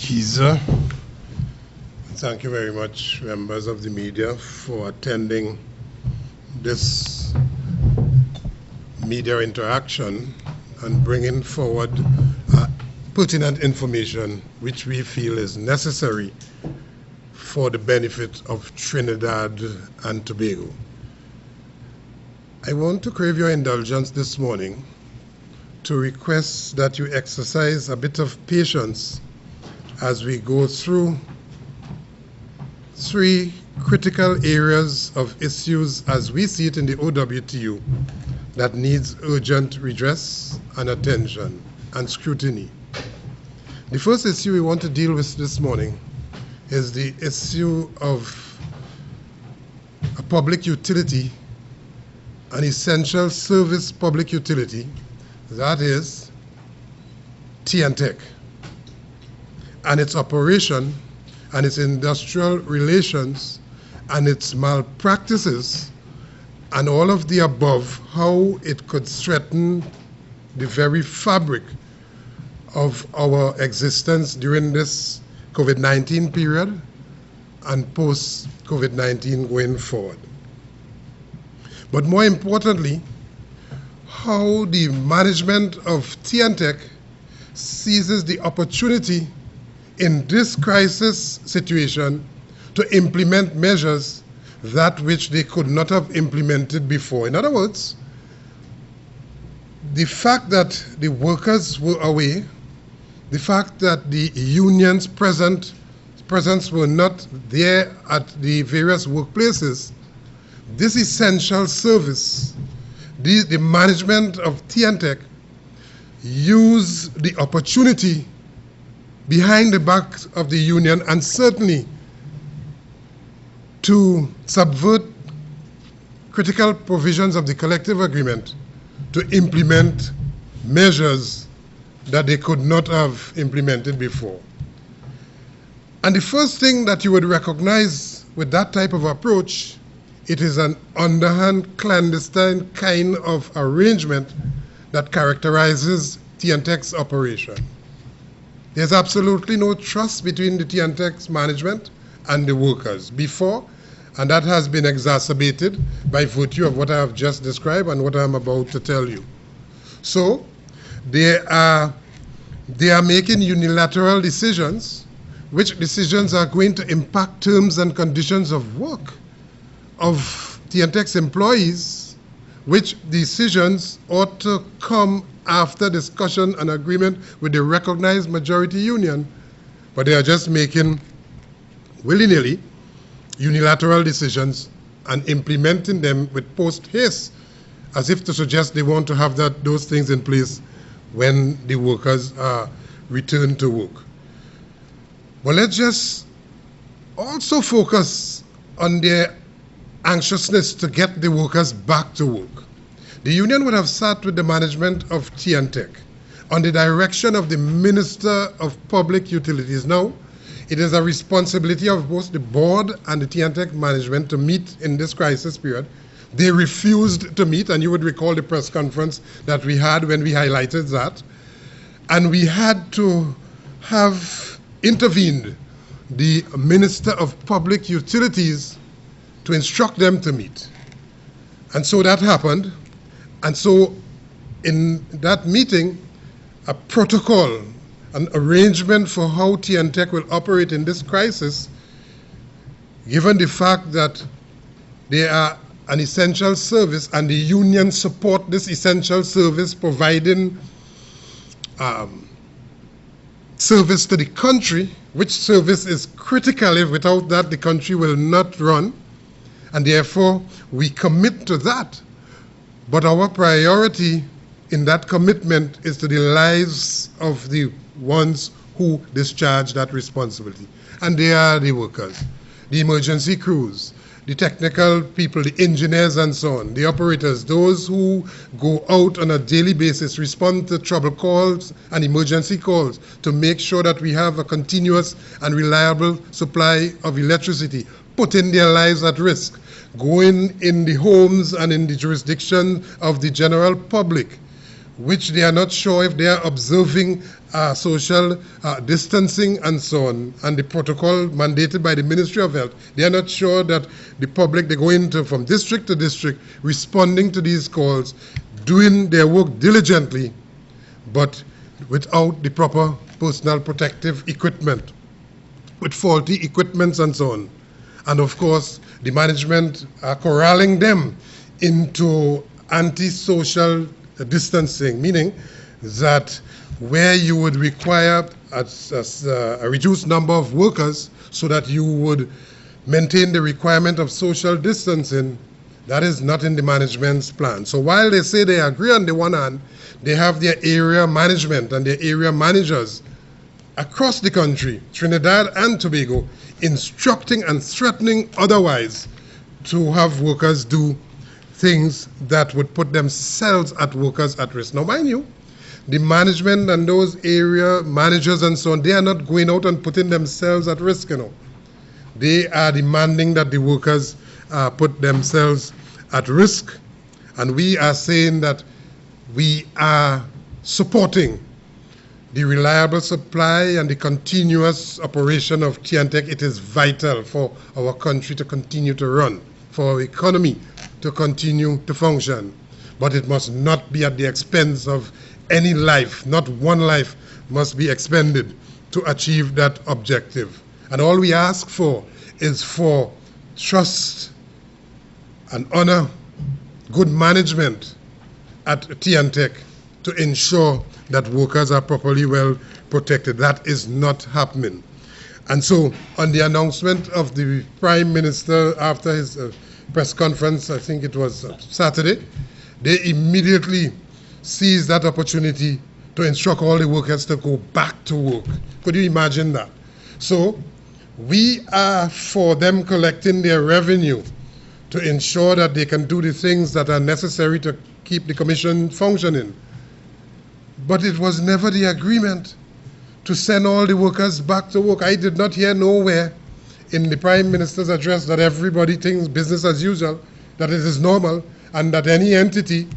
Keezer. Thank you very much, members of the media, for attending this media interaction and bringing forward pertinent information which we feel is necessary for the benefit of Trinidad and Tobago. I want to crave your indulgence this morning to request that you exercise a bit of patience as we go through three critical areas of issues as we see it in the OWTU that needs urgent redress and attention and scrutiny. The first issue we want to deal with this morning is the issue of a public utility, an essential service public utility, that is TNTEC, and its operation and its industrial relations and its malpractices and all of the above, how it could threaten the very fabric of our existence during this COVID-19 period and post-COVID-19 going forward. But more importantly, how the management of TNTEC seizes the opportunity in this crisis situation to implement measures that which they could not have implemented before. In other words, the fact that the workers were away, the fact that the union's presence were not there at the various workplaces, this essential service, the management of TNTEC used the opportunity behind the back of the union and certainly to subvert critical provisions of the collective agreement to implement measures that they could not have implemented before. And the first thing that you would recognize with that type of approach, it is an underhand, clandestine kind of arrangement that characterizes TNTEC's operation. There's absolutely no trust between the TNTEC's management and the workers before, and that has been exacerbated by virtue of what I have just described and what I'm about to tell you. So they are making unilateral decisions, which decisions are going to impact terms and conditions of work of TNTEC's employees, which decisions ought to come after discussion and agreement with the recognized majority union, but they are just making willy-nilly unilateral decisions and implementing them with post-haste, as if to suggest they want to have those things in place when the workers return to work. But let's just also focus on their anxiousness to get the workers back to work. The union would have sat with the management of TNTEC on the direction of the Minister of Public Utilities. Now, it is a responsibility of both the board and the TNTEC management to meet in this crisis period. They refused to meet, and you would recall the press conference that we had when we highlighted that. And we had to have intervened the Minister of Public Utilities to instruct them to meet. And so that happened. And so in that meeting, a protocol, an arrangement for how TNTEC will operate in this crisis, given the fact that they are an essential service and the union support this essential service, providing service to the country, which service is critical. If without that, the country will not run. And therefore, we commit to that. But our priority in that commitment is to the lives of the ones who discharge that responsibility. And they are the workers, the emergency crews, the technical people, the engineers and so on, the operators, those who go out on a daily basis, respond to trouble calls and emergency calls to make sure that we have a continuous and reliable supply of electricity, putting their lives at risk, going in the homes and in the jurisdiction of the general public, which they are not sure if they are observing social distancing and so on, and the protocol mandated by the Ministry of Health. They are not sure that the public, they go into from district to district, responding to these calls, doing their work diligently, but without the proper personal protective equipment, with faulty equipments and so on. And of course, the management are corralling them into antisocial distancing, meaning that where you would require a reduced number of workers so that you would maintain the requirement of social distancing, that is not in the management's plan. So while they say they agree on the one hand, they have their area management and their area managers across the country, Trinidad and Tobago, instructing and threatening otherwise to have workers do things that would put themselves at workers at risk. Now, mind you, the management and those area managers and so on, they are not going out and putting themselves at risk, you know. They are demanding that the workers put themselves at risk. And we are saying that we are supporting the reliable supply and the continuous operation of TNTEC. It is vital for our country to continue to run, for our economy to continue to function. But it must not be at the expense of any life. Not one life must be expended to achieve that objective. And all we ask for is for trust and honor, good management at TNTEC to ensure that workers are properly well protected. That is not happening. And so on the announcement of the Prime Minister after his press conference, I think it was Saturday, they immediately seized that opportunity to instruct all the workers to go back to work. Could you imagine that? So we are for them collecting their revenue to ensure that they can do the things that are necessary to keep the commission functioning. But it was never the agreement to send all the workers back to work. I did not hear nowhere in the Prime Minister's address that everybody thinks business as usual, that it is normal, and that any entity,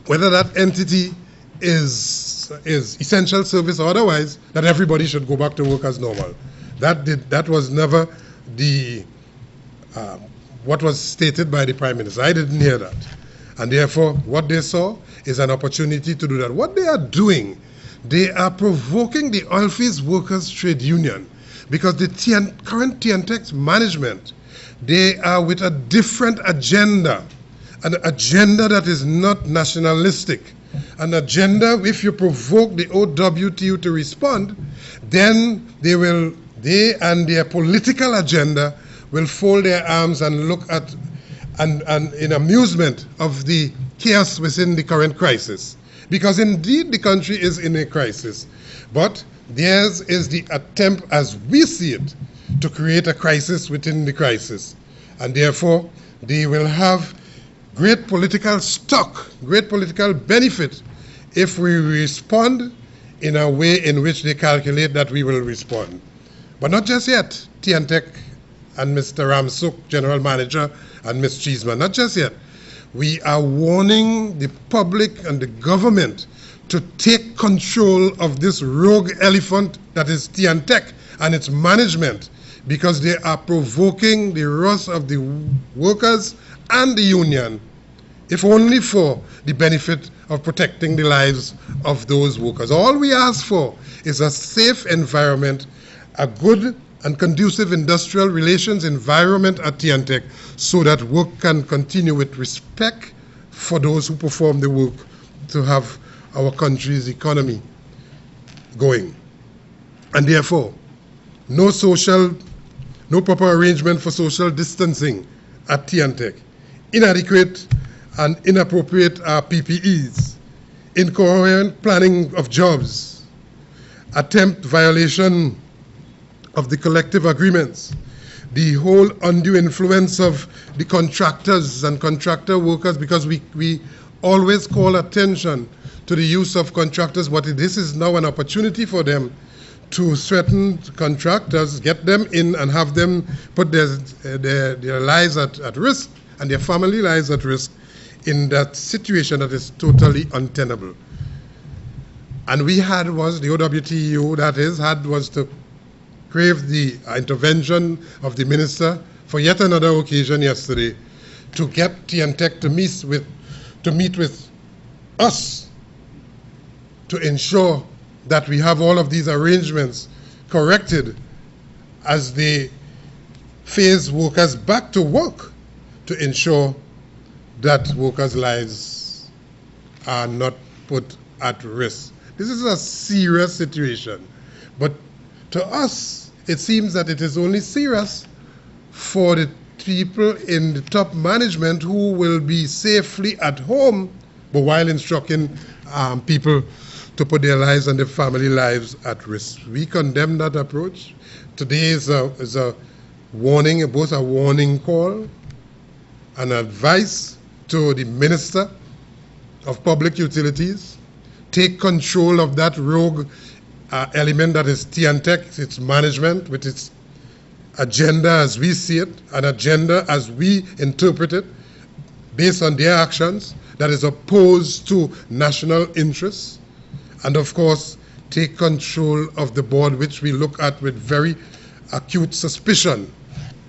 whether that entity is essential service or otherwise, that everybody should go back to work as normal. That was never the what was stated by the Prime Minister. I didn't hear that. And therefore, what they saw is an opportunity to do that. What they are doing, they are provoking the Oilfields Workers Trade Union, because the current TNTEC management, they are with a different agenda, an agenda that is not nationalistic, an agenda. If you provoke the OWTU to respond, then they and their political agenda will fold their arms and look at and in amusement of the chaos within the current crisis. Because indeed the country is in a crisis, but theirs is the attempt, as we see it, to create a crisis within the crisis. And therefore, they will have great political stock, great political benefit if we respond in a way in which they calculate that we will respond. But not just yet. TNTEC and Mr. Ramsuk, General Manager, and Ms. Cheeseman, not just yet. We are warning the public and the government to take control of this rogue elephant that is TNTEC and its management, because they are provoking the wrath of the workers and the union, if only for the benefit of protecting the lives of those workers. All we ask for is a safe environment, a good and conducive industrial relations environment at TNTEC, so that work can continue with respect for those who perform the work to have our country's economy going. And therefore, no proper arrangement for social distancing at TNTEC, inadequate and inappropriate PPEs, incoherent planning of jobs, attempt violation of the collective agreements, the whole undue influence of the contractors and contractor workers, because we always call attention to the use of contractors, but this is now an opportunity for them to threaten contractors, get them in and have them put their lives at risk and their family lives at risk in that situation that is totally untenable. And we had was, the OWTU, that is, was to crave the intervention of the minister for yet another occasion yesterday to get TNTech to meet with us to ensure that we have all of these arrangements corrected as they phase workers back to work to ensure that workers' lives are not put at risk. This is a serious situation, but to us, it seems that it is only serious for the people in the top management who will be safely at home, but while instructing people to put their lives and their family lives at risk. We condemn that approach. Today is a warning, both a warning call and advice to the Minister of Public Utilities. Take control of that rogue element that is TNTech, its management, with its agenda as we see it, an agenda as we interpret it, based on their actions, that is opposed to national interests. And of course, take control of the board, which we look at with very acute suspicion,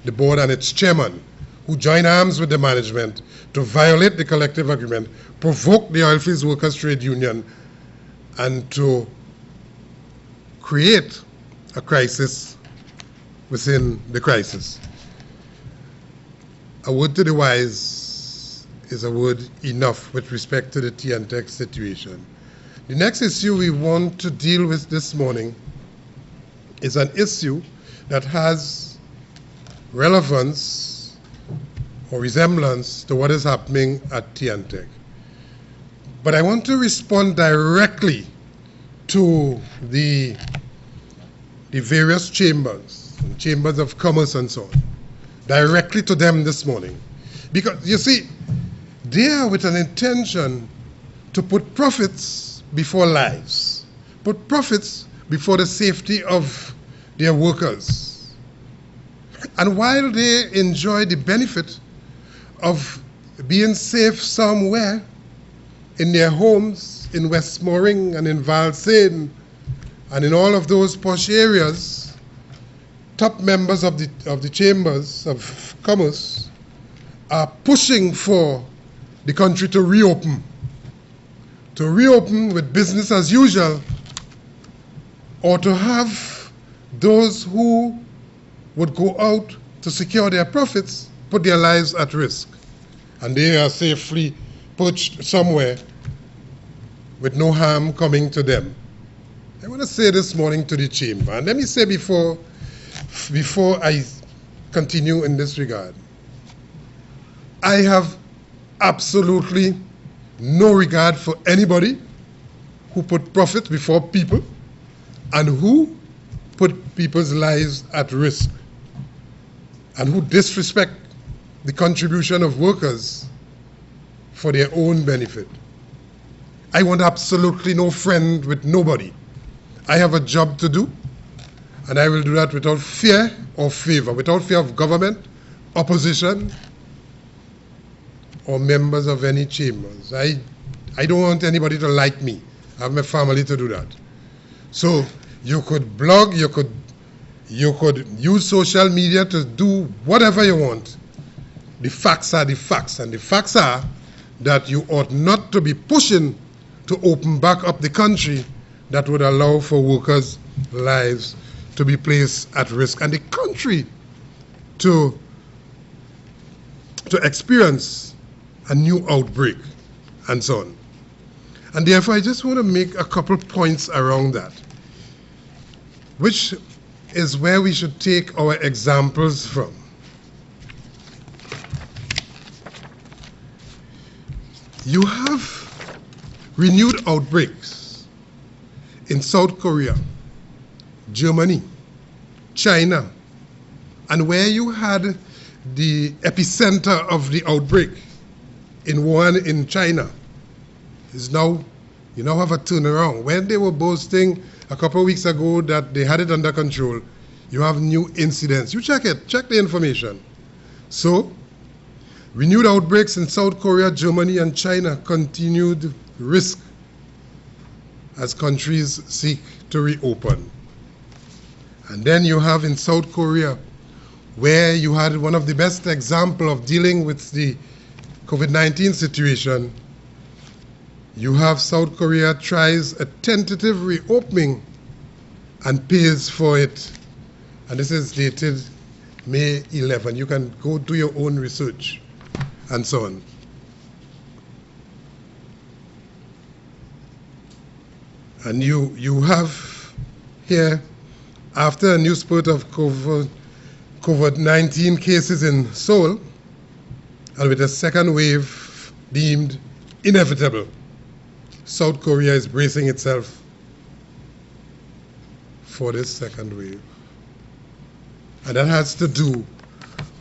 the board and its chairman, who join arms with the management to violate the collective agreement, provoke the Oilfields Workers Trade Union, and to create a crisis within the crisis. A word to the wise is a word enough with respect to the TNTech situation. The next issue we want to deal with this morning is an issue that has relevance or resemblance to what is happening at TNTech. But I want to respond directly to the various chambers of commerce and so on, directly to them this morning. Because, you see, they are with an intention to put profits before lives, put profits before the safety of their workers. And while they enjoy the benefit of being safe somewhere in their homes in Westmoreland and in Valsayn and in all of those posh areas, top members of the chambers of commerce are pushing for the country to reopen with business as usual, or to have those who would go out to secure their profits put their lives at risk. And they are safely perched somewhere with no harm coming to them. I want to say this morning to the chamber, and let me say before I continue in this regard, I have absolutely no regard for anybody who put profit before people and who put people's lives at risk and who disrespect the contribution of workers for their own benefit. I want absolutely no friend with nobody. I have a job to do, and I will do that without fear or favor, without fear of government, opposition, or members of any chambers. I don't want anybody to like me. I have my family to do that. So you could blog, you could use social media to do whatever you want. The facts are the facts, and the facts are that you ought not to be pushing to open back up the country that would allow for workers' lives to be placed at risk and the country to experience a new outbreak and so on. And therefore, I just want to make a couple points around that, which is where we should take our examples from. You have renewed outbreaks in South Korea, Germany, China, and where you had the epicenter of the outbreak in Wuhan in China, is now, you now have a turnaround. When they were boasting a couple of weeks ago that they had it under control, you have new incidents. You check it, check the information. So Renewed outbreaks in South Korea, Germany, and China continued risk as countries seek to reopen. And then you have in South Korea, where you had one of the best examples of dealing with the COVID-19 situation. You have South Korea tries a tentative reopening and pays for it. And this is dated May 11. You can go do your own research and so on. And you have here, after a new spurt of COVID-19 cases in Seoul, and with a second wave deemed inevitable, South Korea is bracing itself for this second wave. And that has to do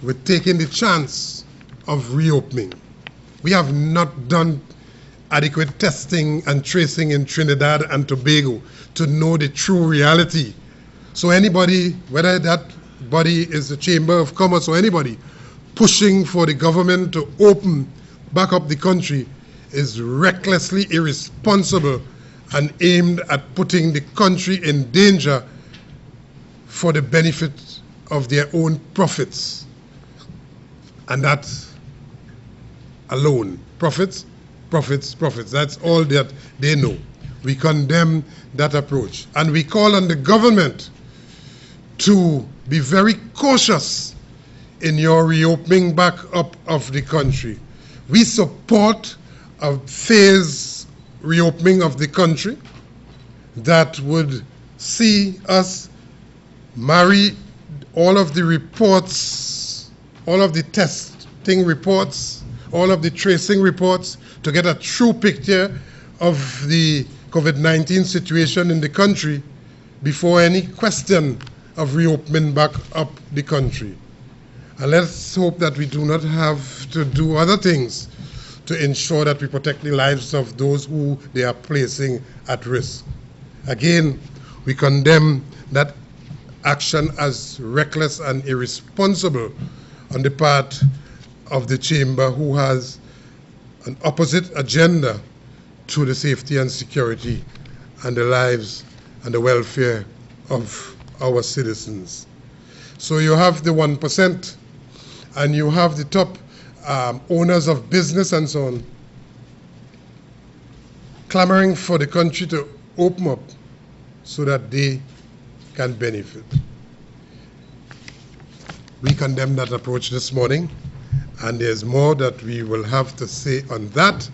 with taking the chance of reopening. We have not done adequate testing and tracing in Trinidad and Tobago to know the true reality. So anybody, whether that body is the Chamber of Commerce or anybody, pushing for the government to open back up the country is recklessly irresponsible and aimed at putting the country in danger for the benefit of their own profits. And that alone, profits, profits, profits. That's all that they know. We condemn that approach. And we call on the government to be very cautious in your reopening back up of the country. We support a phased reopening of the country that would see us marry all of the reports, all of the testing reports, all of the tracing reports to get a true picture of the COVID-19 situation in the country before any question of reopening back up the country. And let's hope that we do not have to do other things to ensure that we protect the lives of those who they are placing at risk. Again, we condemn that action as reckless and irresponsible on the part of the Chamber, who has an opposite agenda to the safety and security and the lives and the welfare of our citizens. So you have the 1%, and you have the top owners of business and so on clamoring for the country to open up so that they can benefit. We condemn that approach this morning, and there's more that we will have to say on that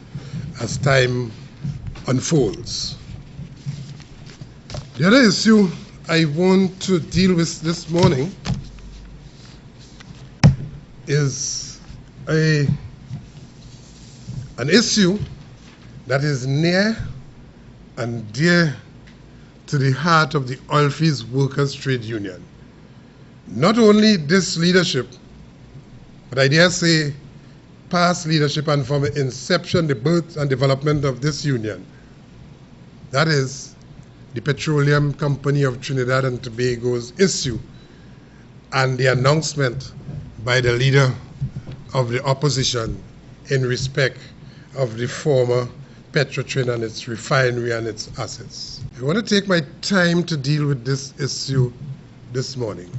as time unfolds. The other issue I want to deal with this morning is an issue that is near and dear to the heart of the Oilfields Workers Trade Union. Not only this leadership, but I dare say past leadership, and from the inception, the birth and development of this union. That is the Petroleum Company of Trinidad and Tobago's issue and the announcement by the leader of the opposition in respect of the former Petrotrin and its refinery and its assets. I want to take my time to deal with this issue this morning.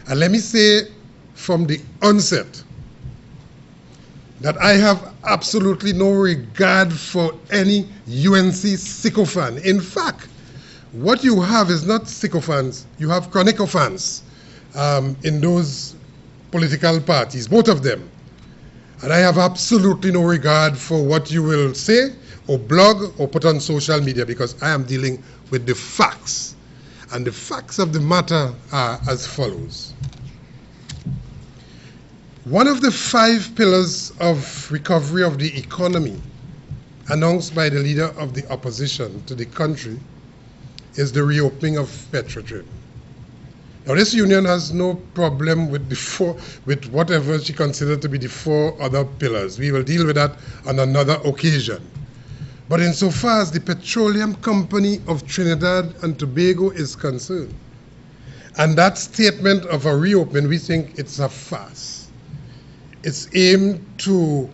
And let me say from the onset that I have absolutely no regard for any UNC sycophant. In fact, what you have is not sycophants, you have chronicophants in those political parties, both of them. And I have absolutely no regard for what you will say or blog or put on social media, because I am dealing with the facts. And the facts of the matter are as follows. One of the 5 pillars of recovery of the economy announced by the leader of the opposition to the country is the reopening of Petrotrin. Now, this union has no problem with with whatever she considers to be the 4 other pillars. We will deal with that on another occasion. But insofar as the Petroleum Company of Trinidad and Tobago is concerned, and that statement of a reopening, we think it's a farce. It's aimed to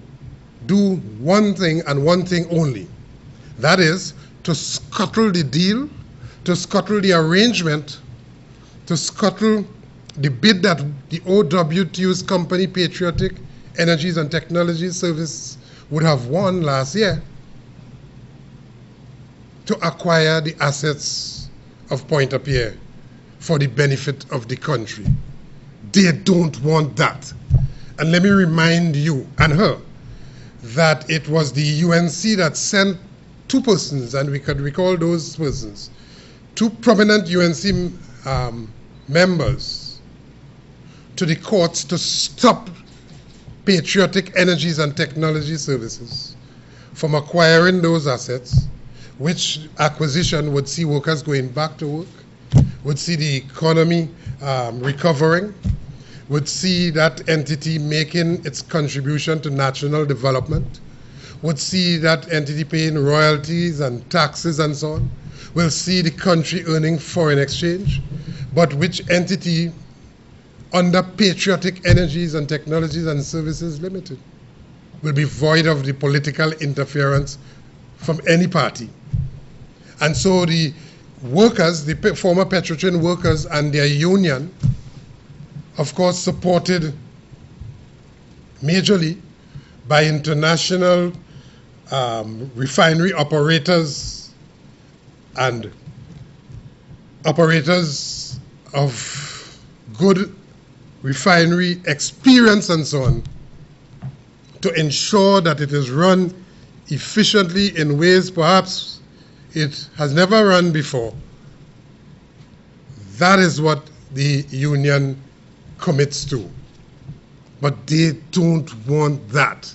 do one thing and one thing only. That is to scuttle the deal, to scuttle the arrangement, to scuttle the bid that the OWTU's company, Patriotic Energies and Technology Service, would have won last year to acquire the assets of Pointe-à-Pierre for the benefit of the country. They don't want that. And let me remind you and her that it was the UNC that sent two persons, and we could recall those persons, two prominent UNC members to the courts to stop Patriotic Energies and Technology Services from acquiring those assets, which acquisition would see workers going back to work, would see the economy recovering, would see that entity making its contribution to national development, would see that entity paying royalties and taxes and so on, will see the country earning foreign exchange, but which entity under Patriotic Energies and Technologies and Services Limited will be void of the political interference from any party. And so the workers, the former Petrotrin workers and their union, of course, supported majorly by international refinery operators and operators of good refinery experience and so on, to ensure that it is run efficiently in ways perhaps it has never run before. That is what the union commits to. But they don't want that.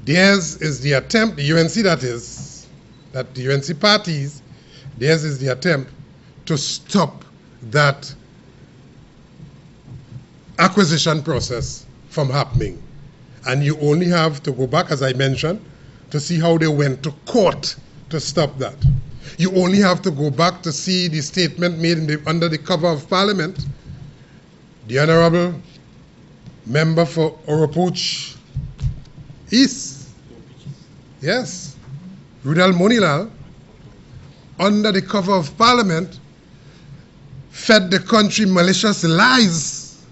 Theirs is the attempt, the UNC that is, that the UNC parties, theirs is the attempt to stop that acquisition process from happening. And you only have to go back, as I mentioned, to see how they went to court to stop that. You only have to go back to see the statement made under the cover of Parliament. The Honorable Member for OWTU East, yes, Rudal Monilal, under the cover of Parliament, fed the country malicious lies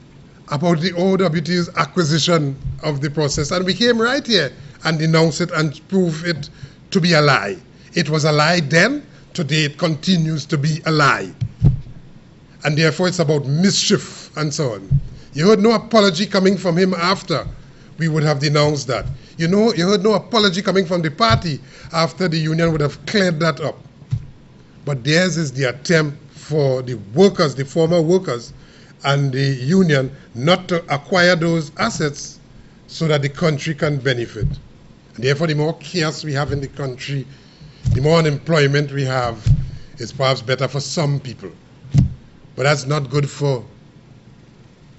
about the OWTU's acquisition of the process. And we came right here and denounced it and proved it to be a lie. It was a lie then, today it continues to be a lie. And therefore it's about mischief and so on. You heard no apology coming from him after we would have denounced that. You heard no apology coming from the party after the union would have cleared that up. But theirs is the attempt for the workers, the former workers, and the union not to acquire those assets so that the country can benefit. And therefore, the more chaos we have in the country, the more unemployment we have, it's perhaps better for some people. But that's not good for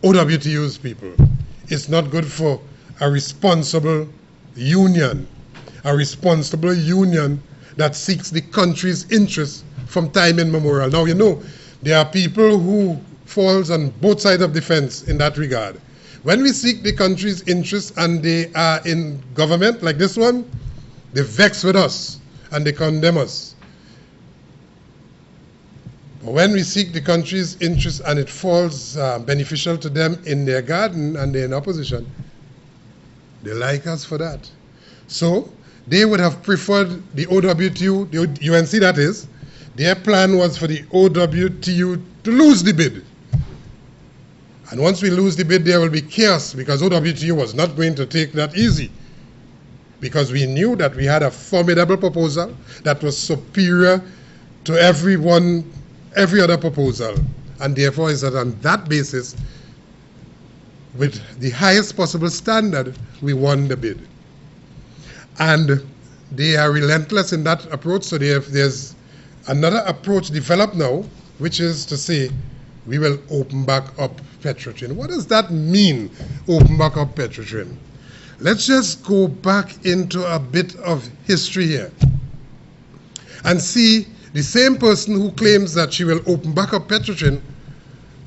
OWTU's people. It's not good for a responsible union that seeks the country's interests from time immemorial. Now, you know, there are people who falls on both sides of the fence in that regard. When we seek the country's interests and they are in government like this one, they vex with us and they condemn us. But when we seek the country's interests and it falls beneficial to them in their garden and they're in opposition, they like us for that. So they would have preferred the OWTU, the UNC that is, their plan was for the OWTU to lose the bid. And once we lose the bid, there will be chaos because OWTU was not going to take that easy. Because we knew that we had a formidable proposal that was superior to every other proposal. And therefore, it's that on that basis, with the highest possible standard, we won the bid. And they are relentless in that approach. So there's another approach developed now, which is to say, we will open back up Petrotrin. What does that mean, open back up Petrotrin? Let's just go back into a bit of history here and see the same person who claims that she will open back up Petrotrin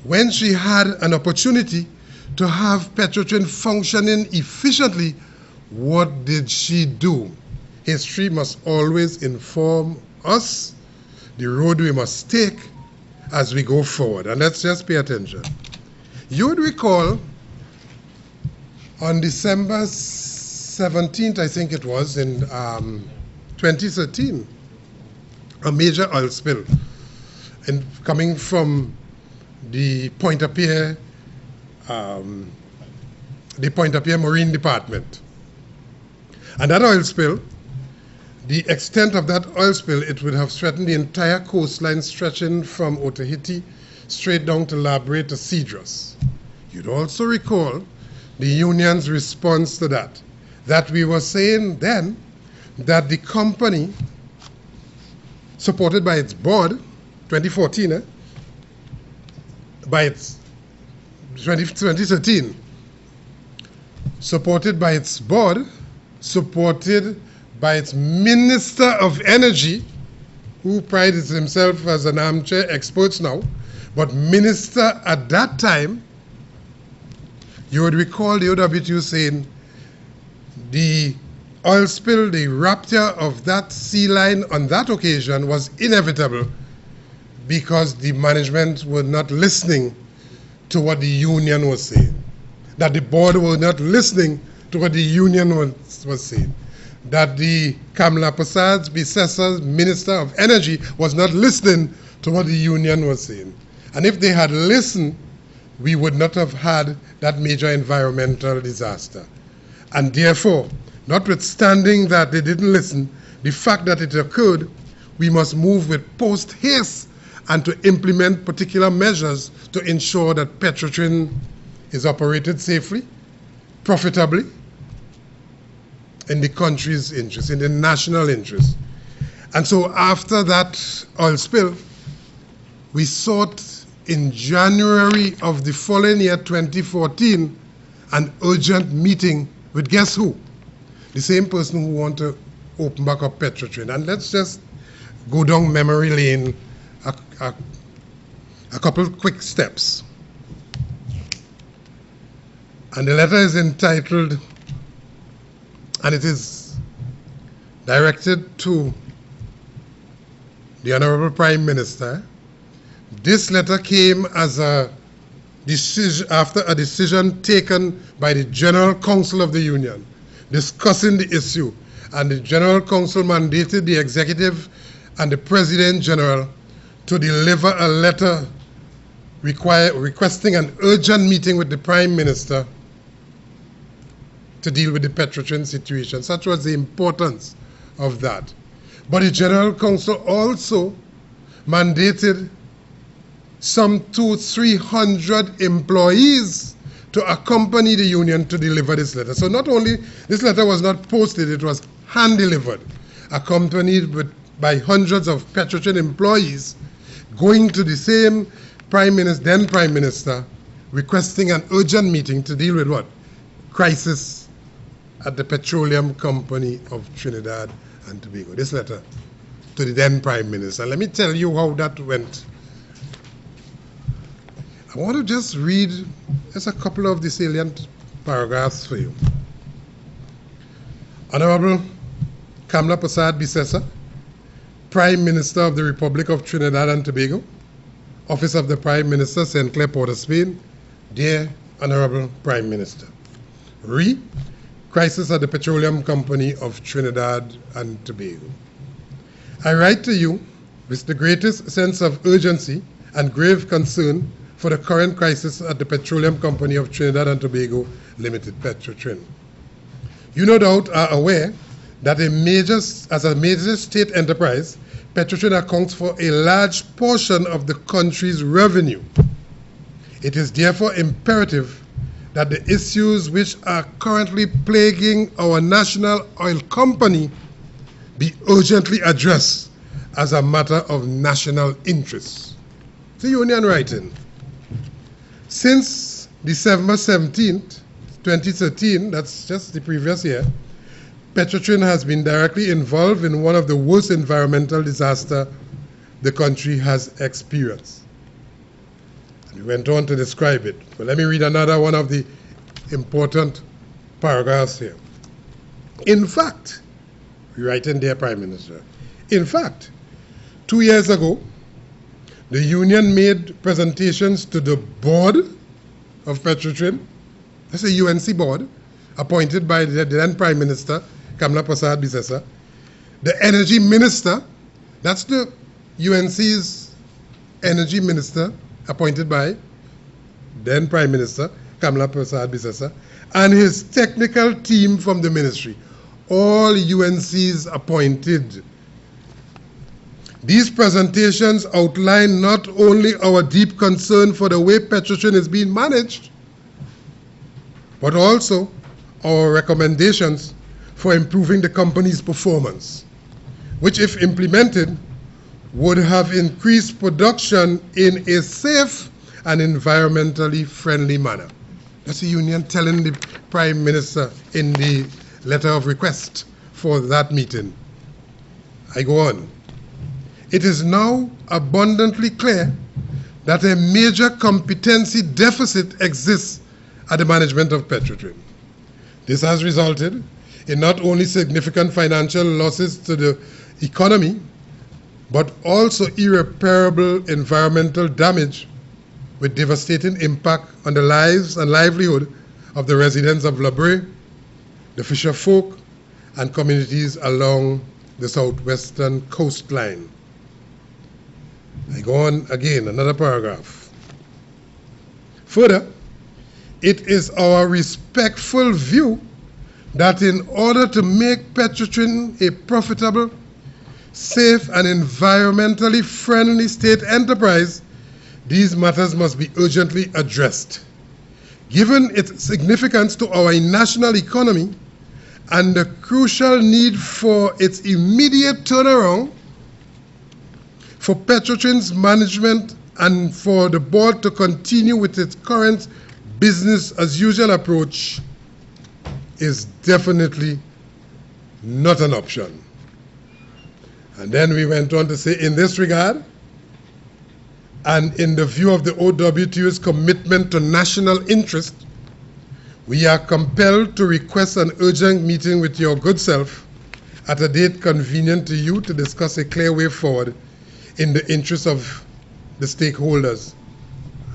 when she had an opportunity to have Petrotrin functioning efficiently, what did she do? History must always inform us the road we must take as we go forward. And let's just pay attention. You would recall on December 17th, I think it was, in 2013, a major oil spill coming from the Pointe-à-Pierre Marine Department. And that oil spill, the extent of that oil spill, it would have threatened the entire coastline stretching from Otaheite straight down to Labre to Cedros. You'd also recall the union's response to that, that we were saying then that the company, supported by its board, 2014, by its 2013, supported by its board, supported by its Minister of Energy, who prides himself as an armchair expert now, but minister at that time, you would recall the OWTU saying the oil spill, the rupture of that sea line on that occasion was inevitable because the management were not listening to what the union was saying, that the board were not listening to what the union was saying, that the Kamla Prasad's predecessor, Minister of Energy, was not listening to what the union was saying. And if they had listened, we would not have had that major environmental disaster. And therefore, notwithstanding that they didn't listen, the fact that it occurred, we must move with post haste and to implement particular measures to ensure that Petrotrin is operated safely, profitably, in the country's interest, in the national interest. And so after that oil spill, we sought in January of the following year, 2014, an urgent meeting with guess who? The same person who wanted to open back up Petrotrin. And let's just go down memory lane a couple quick steps. And the letter is entitled, and it is directed to the Honorable Prime Minister. This letter came as a decision, after a decision taken by the General Council of the Union discussing the issue, and the General Council mandated the Executive and the President General to deliver a letter requesting an urgent meeting with the Prime Minister to deal with the Petrotrin situation. Such was the importance of that. But the General Council also mandated some 200-300 employees to accompany the union to deliver this letter. So not only, this letter was not posted, it was hand-delivered, accompanied by hundreds of Petrotrin employees going to the same then Prime Minister, requesting an urgent meeting to deal with what? Crisis at the Petroleum Company of Trinidad and Tobago. This letter to the then Prime Minister. Let me tell you how that went. I want to just read just a couple of the salient paragraphs for you. Honorable Kamla Prasad Bisesa, Prime Minister of the Republic of Trinidad and Tobago, Office of the Prime Minister, St. Clair, Port of Spain. Dear Honorable Prime Minister, Crisis at the Petroleum Company of Trinidad and Tobago. I write to you with the greatest sense of urgency and grave concern for the current crisis at the Petroleum Company of Trinidad and Tobago Limited, Petrotrin. You no doubt are aware that as a major state enterprise, Petrotrin accounts for a large portion of the country's revenue. It is therefore imperative that the issues which are currently plaguing our national oil company be urgently addressed as a matter of national interest. The union writing. Since December 17th, 2013, that's just the previous year, Petrotrin has been directly involved in one of the worst environmental disasters the country has experienced. We went on to describe it. But let me read another one of the important paragraphs here. In fact, we write in there, Prime Minister, in fact, 2 years ago, the union made presentations to the board of Petrotrin, that's a UNC board, appointed by the then Prime Minister, Kamla Prasad Bisesa, the energy minister, that's the UNC's energy minister, appointed by then Prime Minister, Kamla Prasad Bisesa, and his technical team from the ministry, all UNCs appointed. These presentations outline not only our deep concern for the way Petrotrin is being managed, but also our recommendations for improving the company's performance, which, if implemented, would have increased production in a safe and environmentally friendly manner. That's the union telling the Prime Minister in the letter of request for that meeting. I go on. It is now abundantly clear that a major competency deficit exists at the management of Petrotrin. This has resulted in not only significant financial losses to the economy, but also irreparable environmental damage with devastating impact on the lives and livelihood of the residents of La Brea, the fisher folk, and communities along the southwestern coastline. I go on again, another paragraph. Further, it is our respectful view that in order to make Petrotrin a profitable, safe, and environmentally friendly state enterprise, these matters must be urgently addressed. Given its significance to our national economy and the crucial need for its immediate turnaround, for Petrotrin's management and for the board to continue with its current business as usual approach is definitely not an option. And then we went on to say, in this regard, and in the view of the OWTU's commitment to national interest, we are compelled to request an urgent meeting with your good self at a date convenient to you to discuss a clear way forward in the interest of the stakeholders.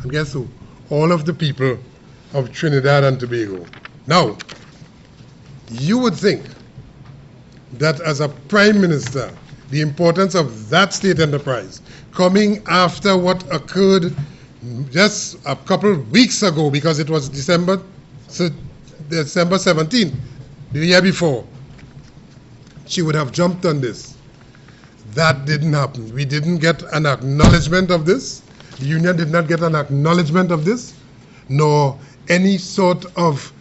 And guess who? All of the people of Trinidad and Tobago. Now, you would think that as a Prime Minister, the importance of that state enterprise coming after what occurred just a couple of weeks ago, because it was December 17th, the year before, she would have jumped on this. That didn't happen. We didn't get an acknowledgement of this. The union did not get an acknowledgement of this, nor any sort of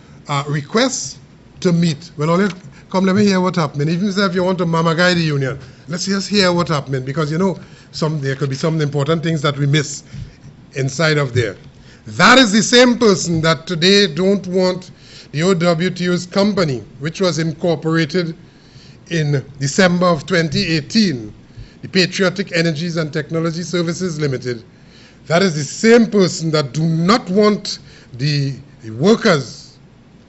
request to meet. Well, only come, let me hear what happened. Even if you want to mama guide the union, let's just hear what happened, because you know, there could be some important things that we miss inside of there. That is the same person that today don't want the OWTU's company, which was incorporated in December of 2018, the Patriotic Energies and Technology Services Limited. That is the same person that do not want the workers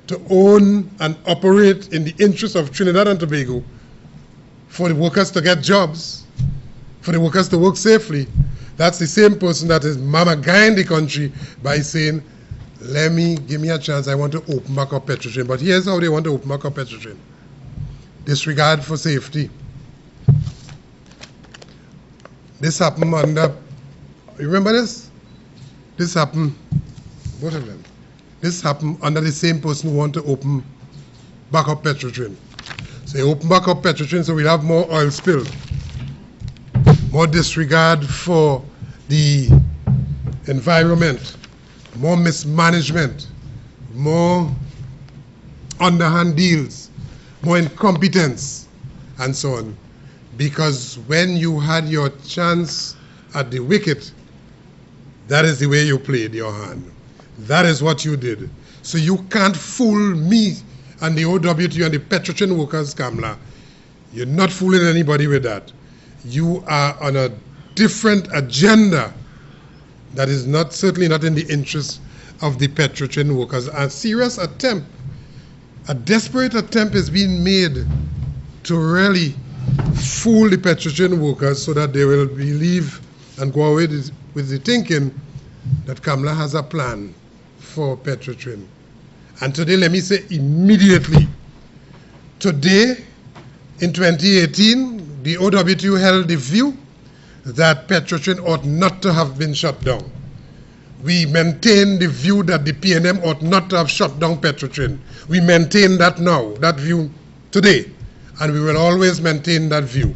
to own and operate in the interest of Trinidad and Tobago, for the workers to get jobs, for the workers to work safely. That's the same person that is mama guying the country by saying, give me a chance, I want to open back up Petrotrin. But here's how they want to open back up Petrotrin. Disregard for safety. This happened under, you remember this? This happened, both of them. This happened under the same person who want to open back up Petrotrin. So they open back up Petrotrin so we'll have more oil spill. More disregard for the environment, more mismanagement, more underhand deals, more incompetence, and so on. Because when you had your chance at the wicket, that is the way you played your hand. That is what you did. So you can't fool me and the OWTU and the Petrotrin workers, Kamla. You're not fooling anybody with that. You are on a different agenda that is not certainly not in the interest of the Petrotrin workers. A serious attempt, a desperate attempt is being made to really fool the Petrotrin workers so that they will believe and go away with the thinking that Kamala has a plan for Petrotrin. And today, let me say immediately, today, in 2018, the OWTU held the view that Petrotrin ought not to have been shut down. We maintain the view that the PNM ought not to have shut down Petrotrin. We maintain that now, that view today, and we will always maintain that view.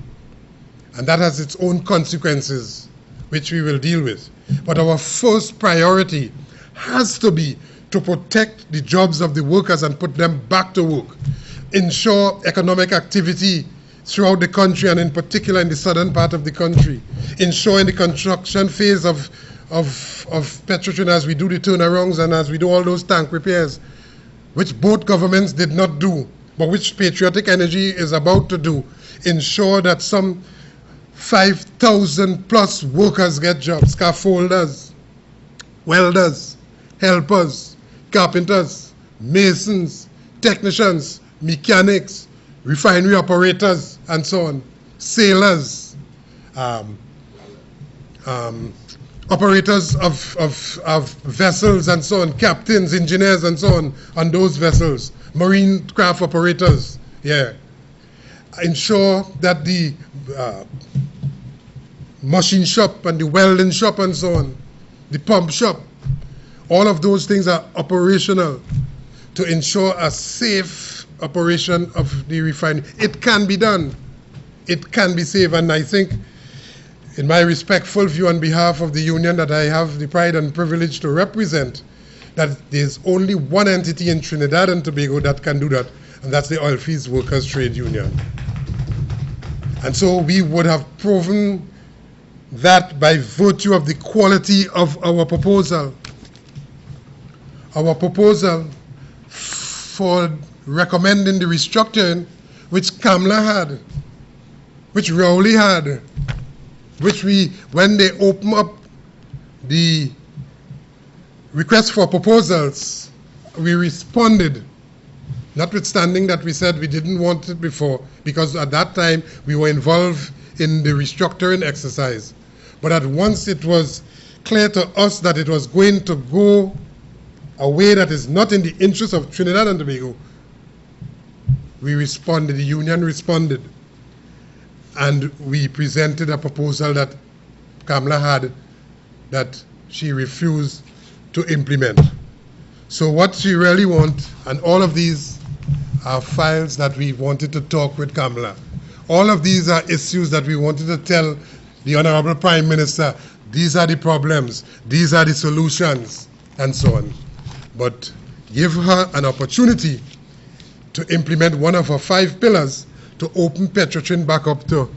And that has its own consequences, which we will deal with. But our first priority has to be to protect the jobs of the workers and put them back to work, ensure economic activity throughout the country, and in particular in the southern part of the country, ensure in the construction phase of Petrotrin, as we do the turnarounds and as we do all those tank repairs, which both governments did not do, but which Patriotic Energy is about to do, ensure that some 5,000 plus workers get jobs, scaffolders, welders, helpers, carpenters, masons, technicians, mechanics, refinery operators, and so on, sailors, operators of vessels and so on, captains, engineers and so on those vessels, marine craft operators, yeah. Ensure that the machine shop and the welding shop and so on, the pump shop, all of those things are operational to ensure a safe operation of the refinery. It can be done. It can be safe. And I think, in my respectful view on behalf of the union that I have the pride and privilege to represent, that there's only one entity in Trinidad and Tobago that can do that, and that's the Oilfields Workers Trade Union. And so we would have proven that by virtue of the quality of our proposal. Our proposal for recommending the restructuring, which Kamala had, which Rowley had, which when they open up the request for proposals, we responded, notwithstanding that we said we didn't want it before, because at that time we were involved in the restructuring exercise. But at once it was clear to us that it was going to go a way that is not in the interest of Trinidad and Tobago, we responded, the union responded, and we presented a proposal that Kamala had that she refused to implement. So what she really wants, and all of these are files that we wanted to talk with Kamala. All of these are issues that we wanted to tell the Honorable Prime Minister, these are the problems, these are the solutions, and so on. But give her an opportunity to implement one of her 5 pillars to open Petrotrin back up to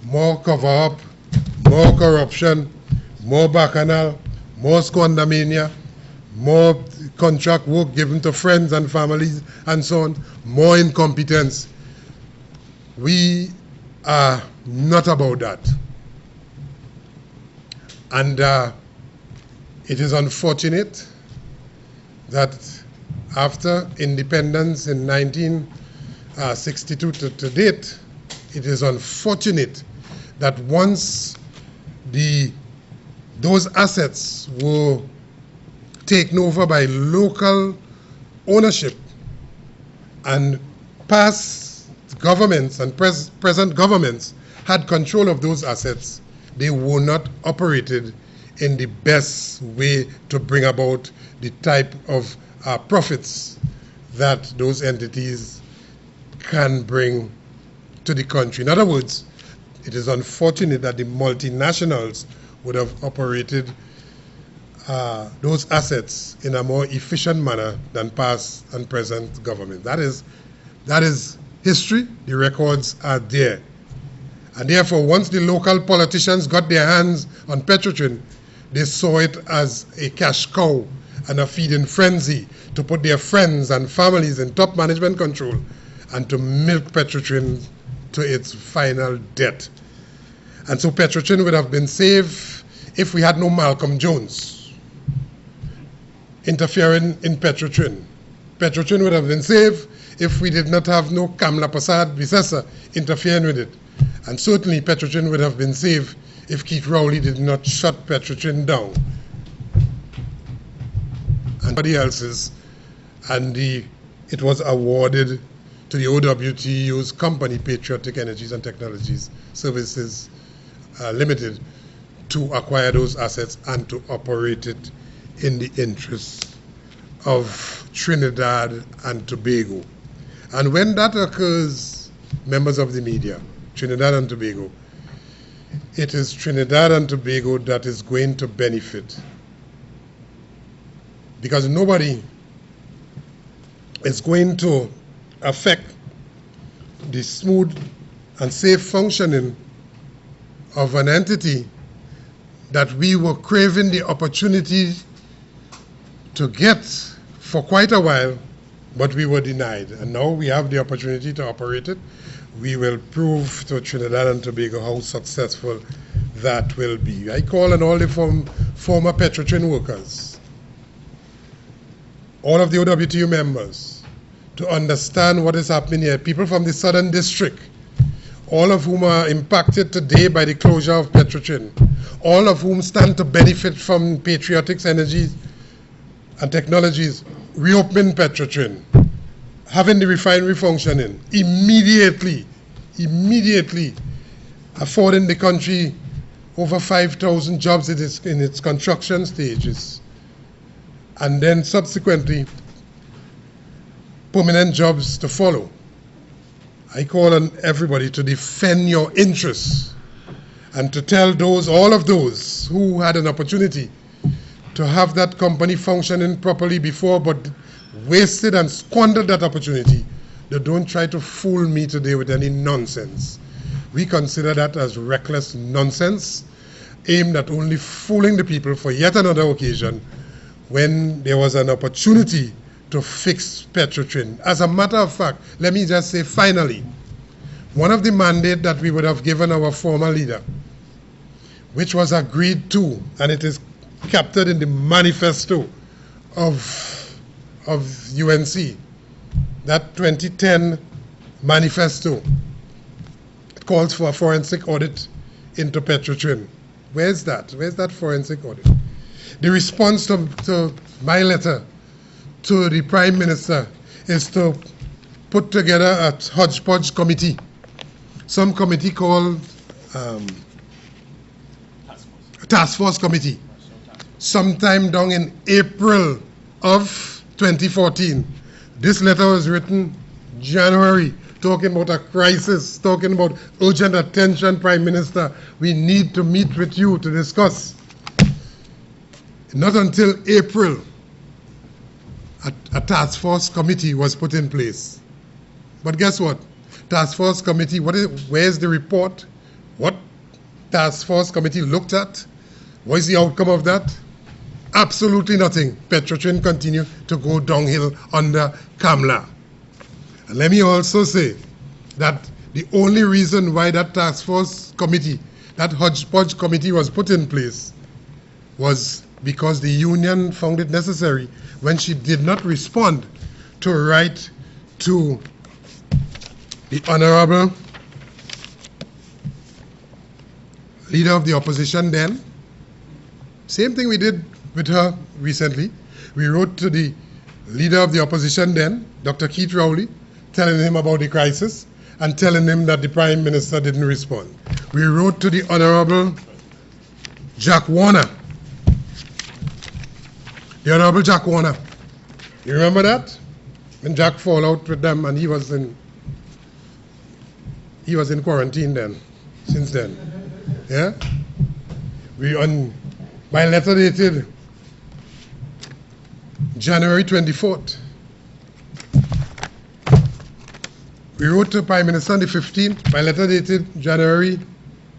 more cover-up, more corruption, more bacchanal, more squandermania, more contract work given to friends and families, and so on, more incompetence. We are not about that. And it is unfortunate that after independence in 1962 to date, it is unfortunate that once those assets were taken over by local ownership and past governments and present governments had control of those assets, they were not operated in the best way to bring about the type of profits that those entities can bring to the country. In other words, it is unfortunate that the multinationals would have operated those assets in a more efficient manner than past and present government. That is history. The records are there. And therefore, once the local politicians got their hands on Petrotrin, they saw it as a cash cow and a feeding frenzy to put their friends and families in top management control and to milk Petrotrin to its final death. And so Petrotrin would have been safe if we had no Malcolm Jones interfering in Petrotrin. Petrotrin would have been safe if we did not have no Kamla Prasad Visesa interfering with it. And certainly Petrotrin would have been safe if Keith Rowley did not shut Petrotrin down. And everybody else's, and it was awarded to the OWTU's company, Patriotic Energies and Technologies Services Limited, to acquire those assets and to operate it in the interest of Trinidad and Tobago. And when that occurs, members of the media, Trinidad and Tobago, it is Trinidad and Tobago that is going to benefit, because nobody is going to affect the smooth and safe functioning of an entity that we were craving the opportunity to get for quite a while, but we were denied. And now we have the opportunity to operate it. We will prove to Trinidad and Tobago how successful that will be. I call on all the former Petrotrin workers, all of the OWTU members, to understand what is happening here. People from the Southern District, all of whom are impacted today by the closure of Petrotrin, all of whom stand to benefit from Patriotic Energies and Technologies reopening Petrotrin, having the refinery functioning, immediately affording the country over 5,000 jobs in its construction stages, and then subsequently permanent jobs to follow. I call on everybody to defend your interests and to tell all of those who had an opportunity to have that company functioning properly before but wasted and squandered that opportunity, that don't try to fool me today with any nonsense. We consider that as reckless nonsense aimed at only fooling the people for yet another occasion when there was an opportunity to fix Petrotrin. As a matter of fact, let me just say finally, one of the mandates that we would have given our former leader, which was agreed to, and it is captured in the manifesto of UNC, that 2010 manifesto, it calls for a forensic audit into Petrotrin. Where's that? Where's that forensic audit? The response to my letter to the Prime Minister is to put together a hodgepodge committee, some committee called Task Force Committee, sometime down in April of 2014. This letter was written January, talking about a crisis, talking about urgent attention, Prime Minister. We need to meet with you to discuss. Not until April, a task force committee was put in place. But guess what? Task force committee, where's the report? What task force committee looked at? What is the outcome of that? Absolutely nothing. Petrotrin continued to go downhill under Kamla. And let me also say that the only reason why that task force committee, that hodgepodge committee was put in place was because the union found it necessary, when she did not respond, to write to the Honorable Leader of the Opposition then. Same thing we did with her recently. We wrote to the Leader of the Opposition then, Dr. Keith Rowley, telling him about the crisis and telling him that the Prime Minister didn't respond. We wrote to the Honorable Jack Warner. The Honorable Jack Warner. You remember that? When Jack fell out with them and he was in quarantine then, since then. Yeah? My letter dated January 24th. We wrote to Prime Minister on the 15th. My letter dated January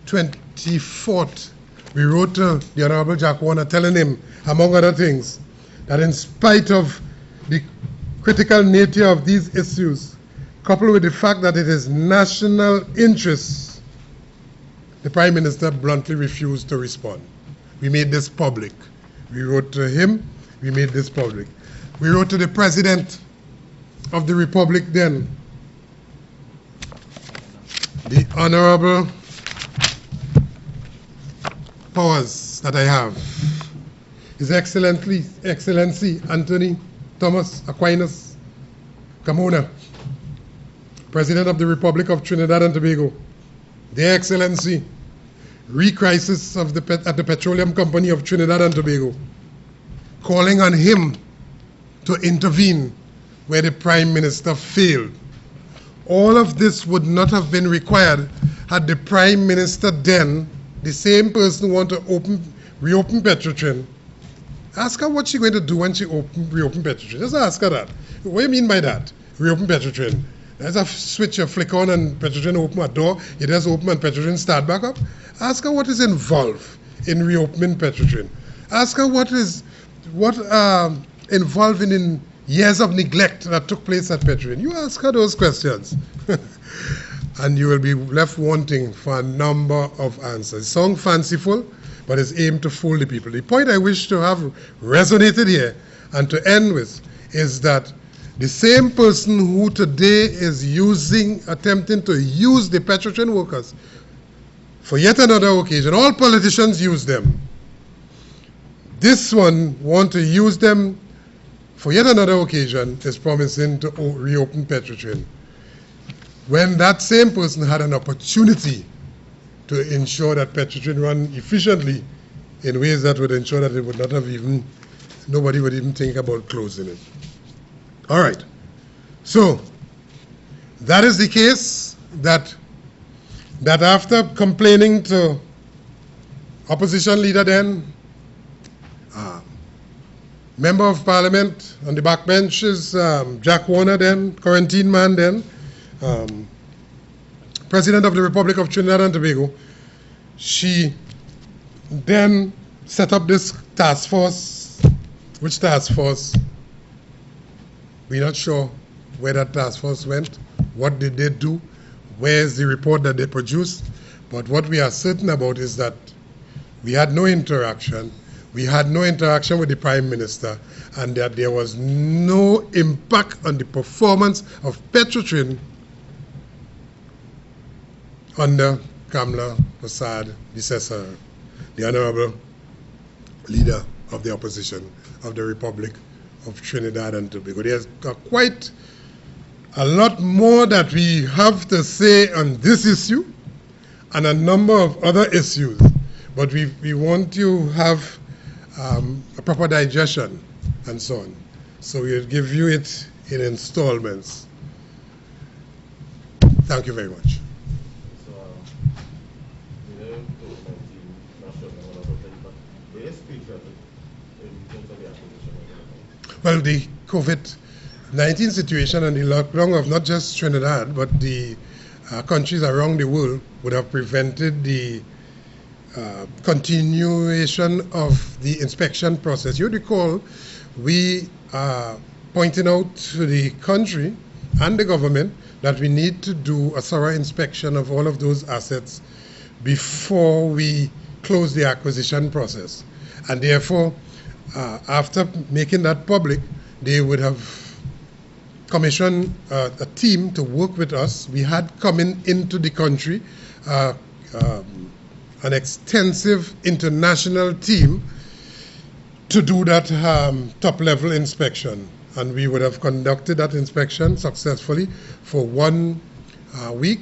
24th. We wrote to the Honorable Jack Warner telling him, among other things, that in spite of the critical nature of these issues, coupled with the fact that it is national interest, the Prime Minister bluntly refused to respond. we made this public. We wrote to him, we made this public. We wrote to the President of the Republic then, the Honorable powers that I have, His Excellency Anthony Thomas Aquinas Carmona, President of the Republic of Trinidad and Tobago, Their Excellency, re-crisis at the Petroleum Company of Trinidad and Tobago, calling on him to intervene where the Prime Minister failed. All of this would not have been required had the Prime Minister then, the same person who wanted to reopen Petrotrin, ask her what she's going to do when she reopen Petrotrin. Just ask her that. What do you mean by that? Reopen Petrotrin. There's a switch you flick on and Petrotrin open a door, you just open and Petrotrin start back up. Ask her what is involved in reopening Petrotrin. Ask her what involved in years of neglect that took place at Petrotrin. You ask her those questions. And you will be left wanting for a number of answers. It sounds fanciful, but it's aimed to fool the people. The point I wish to have resonated here and to end with is that the same person who today is attempting to use the Petrotrin workers for yet another occasion, all politicians use them. This one want to use them for yet another occasion is promising to reopen Petrotrin, when that same person had an opportunity to ensure that Petrotrin run efficiently in ways that would ensure that it would not have nobody would even think about closing it. All right. So that is the case that after complaining to opposition leader then, Member of Parliament on the backbenches, Jack Warner then, quarantine man then, President of the Republic of Trinidad and Tobago, she then set up this task force. Which task force? We're not sure where that task force went. What did they do? Where's the report that they produced? But what we are certain about is that we had no interaction. We had no interaction with the Prime Minister, and that there was no impact on the performance of Petrotrin under Kamla Prasad, the Honorable Leader of the Opposition of the Republic of Trinidad and Tobago. There's quite a lot more that we have to say on this issue and a number of other issues, but we want to have a proper digestion and so on. So we'll give you it in installments. Thank you very much. Well, the COVID-19 situation and the lockdown of not just Trinidad, but the countries around the world would have prevented the continuation of the inspection process. You recall, we are pointing out to the country and the government that we need to do a thorough inspection of all of those assets before we close the acquisition process. And therefore, after making that public, they would have commissioned a team to work with us. We had coming into the country an extensive international team to do that top-level inspection. And we would have conducted that inspection successfully for 1 week.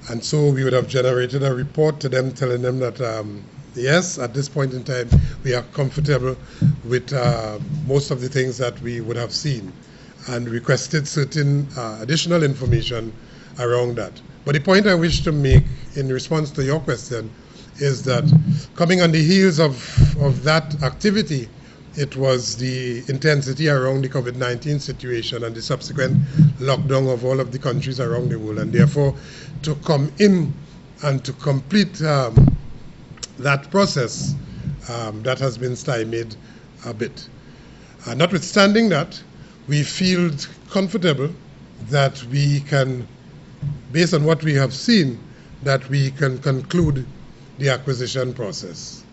And so we would have generated a report to them telling them that, yes, at this point in time, we are comfortable with most of the things that we would have seen, and requested certain additional information around that. But the point I wish to make in response to your question is that coming on the heels of that activity, it was the intensity around the COVID-19 situation and the subsequent lockdown of all of the countries around the world. And therefore, to come in and to complete that process, that has been stymied a bit. Notwithstanding that, we feel comfortable that we can, based on what we have seen, that we can conclude the acquisition process.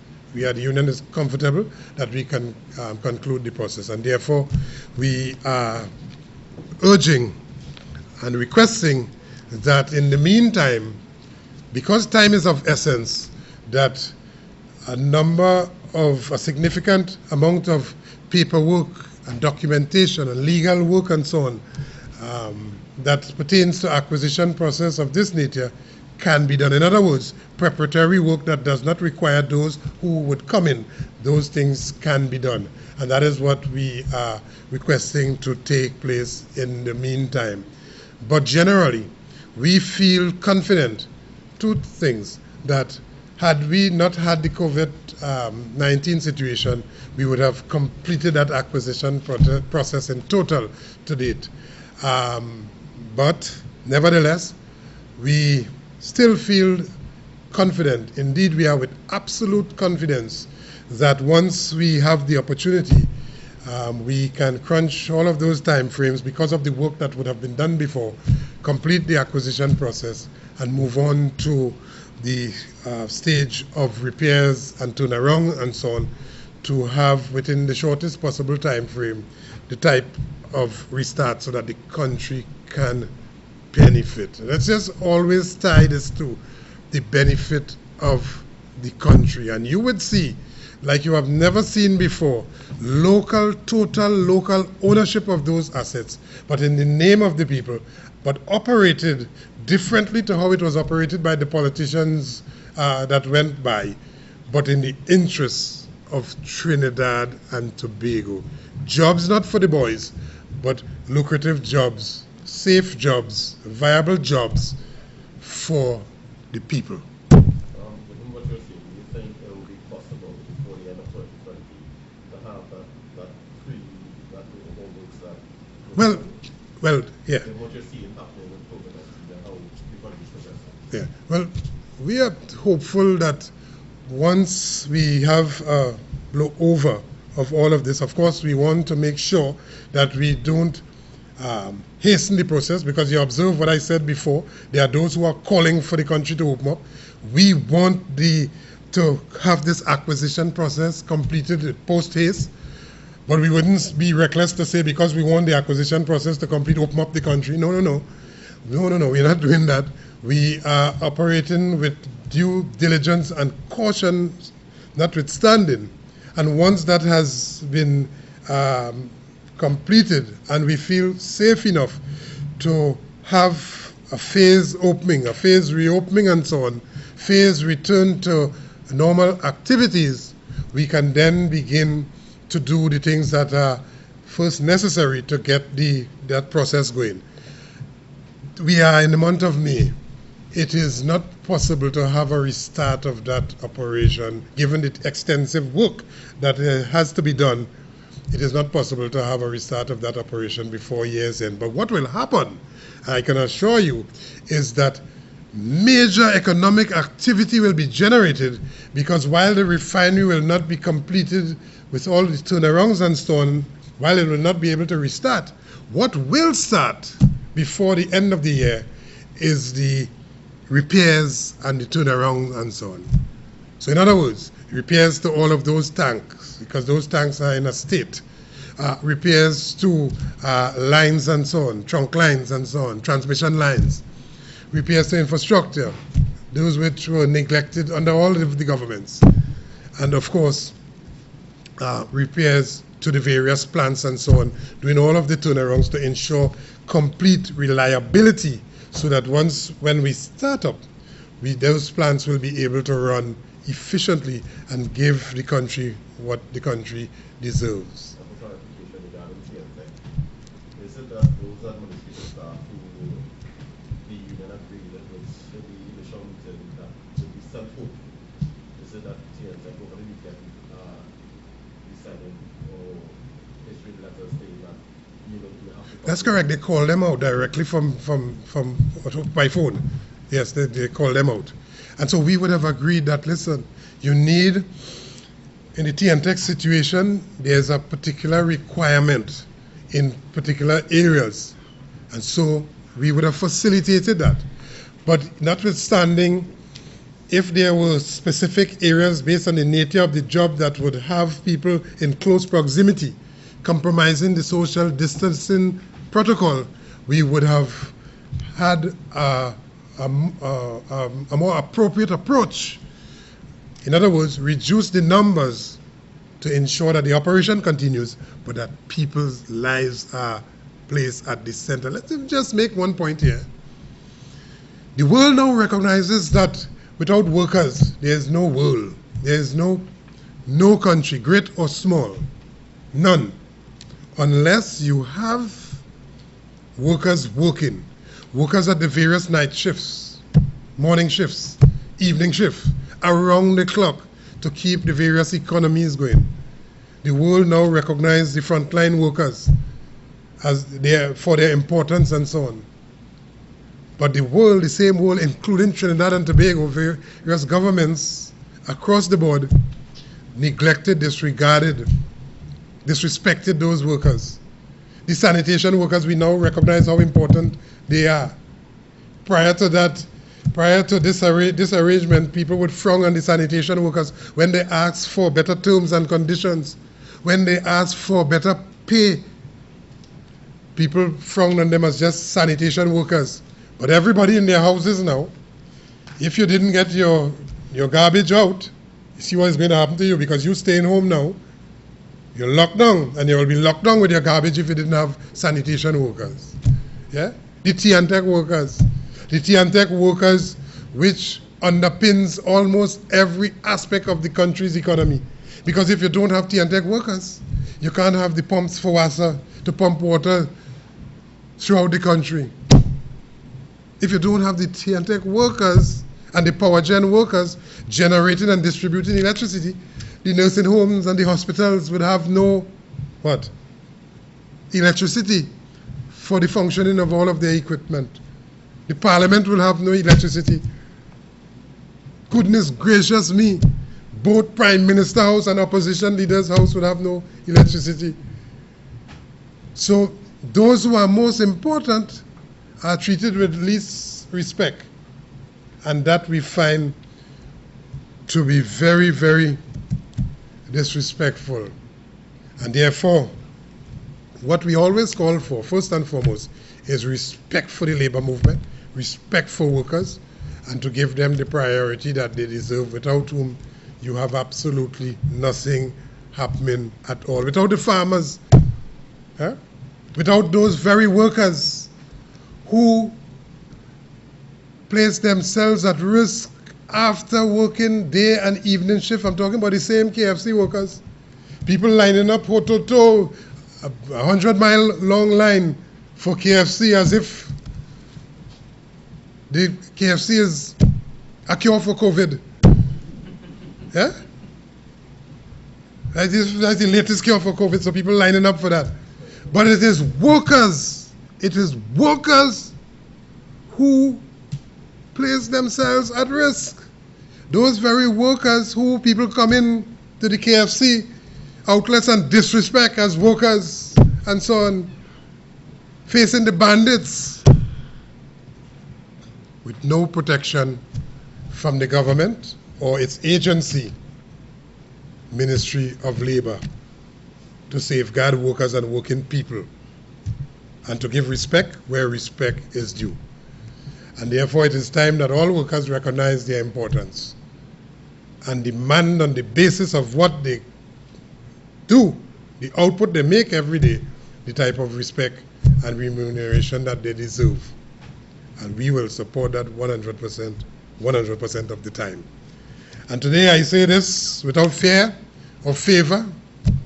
the union is comfortable that we can conclude the process. And therefore, we are urging and requesting that in the meantime, because time is of essence, that a significant amount of paperwork and documentation and legal work and so on that pertains to acquisition process of this nature can be done. In other words, preparatory work that does not require those who would come in, those things can be done. And that is what we are requesting to take place in the meantime. But generally, we feel confident, two things, that had we not had the COVID-19 situation, we would have completed that acquisition process in total to date. But nevertheless, we still feel confident. Indeed, we are with absolute confidence that once we have the opportunity, we can crunch all of those time frames because of the work that would have been done before, complete the acquisition process, and move on to the stage of repairs and turnaround and so on, to have within the shortest possible time frame the type of restart so that the country can benefit. Let's just always tie this to the benefit of the country, and you would see, like you have never seen before, total local ownership of those assets, but in the name of the people, but operated differently to how it was operated by the politicians that went by, but in the interests of Trinidad and Tobago. Jobs not for the boys, but lucrative jobs, safe jobs, viable jobs for the people. Given what you're saying, do you think it will be possible before the end of 2020 to have that free, that whole works that? Well, yeah. Given what you're seeing happening with COVID-19 and how the country is progressing? Yeah. Well, we are hopeful that once we have a blow over of all of this, of course, we want to make sure that we don't hasten the process, because you observe what I said before. There are those who are calling for the country to open up. We want to have this acquisition process completed post-haste, but we wouldn't be reckless to say because we want the acquisition process to open up the country. No, we're not doing that. We are operating with due diligence and caution notwithstanding. And once that has been completed and we feel safe enough to have a phase opening, a phase reopening and so on, phase return to normal activities, we can then begin to do the things that are first necessary to get that process going. We are in the month of May. It is not possible to have a restart of that operation, given the extensive work that has to be done. It is not possible to have a restart of that operation before year's end. But what will happen, I can assure you, is that major economic activity will be generated, because while the refinery will not be completed with all the turnarounds and so on, while it will not be able to restart, what will start before the end of the year is the repairs and the turnaround and so on. So in other words, repairs to all of those tanks, because those tanks are in a state. Repairs to lines and so on, trunk lines and so on, transmission lines. Repairs to infrastructure, those which were neglected under all of the governments. And of course, repairs to the various plants and so on, doing all of the turnarounds to ensure complete reliability, so that when we start up, those plants will be able to run efficiently and give the country what the country deserves. Is it that those administrative staff who the union agreed that was in the initial meeting that would be sent home? Is it that TNTech over the weekend decided or issued letters saying that you will have to? That's correct. They called them out directly from by phone. Yes, they called them out. And so we would have agreed that, listen, you need, in the TNTech situation, there's a particular requirement in particular areas. And so we would have facilitated that. But notwithstanding if there were specific areas based on the nature of the job that would have people in close proximity, compromising the social distancing protocol, we would have had a more appropriate approach. In other words, reduce the numbers to ensure that the operation continues, but that people's lives are placed at the center. Let me just make one point here. The world now recognizes that without workers, there is no world. There is no country, great or small, none, unless you have workers working, workers at the various night shifts, morning shifts, evening shifts, around the clock to keep the various economies going. The world now recognizes the frontline workers as for their importance and so on. But the world, the same world, including Trinidad and Tobago, various governments across the board, neglected, disregarded, disrespected those workers. The sanitation workers, we now recognize how important they are. Prior to that, prior to this arrangement, people would frown on the sanitation workers when they asked for better terms and conditions, when they asked for better pay. People frowned on them as just sanitation workers. But everybody in their houses now, if you didn't get your garbage out, you see what is going to happen to you, because you're staying home now, you're locked down, and you will be locked down with your garbage if you didn't have sanitation workers. Yeah? The tea and tech workers. The tea and tech workers, which underpins almost every aspect of the country's economy. Because if you don't have tea and tech workers, you can't have the pumps for water to pump water throughout the country. If you don't have the tea and tech workers and the power gen workers generating and distributing electricity, the nursing homes and the hospitals would have no, what? Electricity for the functioning of all of their equipment. The parliament will have no electricity. Goodness gracious me, both Prime Minister House and opposition leaders' house would have no electricity. So those who are most important are treated with least respect, and that we find to be very, very disrespectful. And therefore, what we always call for, first and foremost, is respect for the labor movement, respect for workers, and to give them the priority that they deserve, without whom you have absolutely nothing happening at all. Without the farmers, without those very workers who place themselves at risk after working day and evening shift. I'm talking about the same KFC workers. People lining up toe to toe, a 100-mile long line for KFC, as if the KFC is a cure for COVID. Yeah? That's the latest cure for COVID, so people lining up for that. But it is workers. It is workers who place themselves at risk. Those very workers who people come in to the KFC outlets and disrespect as workers and so on, facing the bandits with no protection from the government or its agency, Ministry of Labor, to safeguard workers and working people, and to give respect where respect is due. And therefore it is time that all workers recognize their importance and demand, on the basis of what they do, the output they make every day, the type of respect and remuneration that they deserve. And we will support that 100% of the time. And today I say this without fear of favor,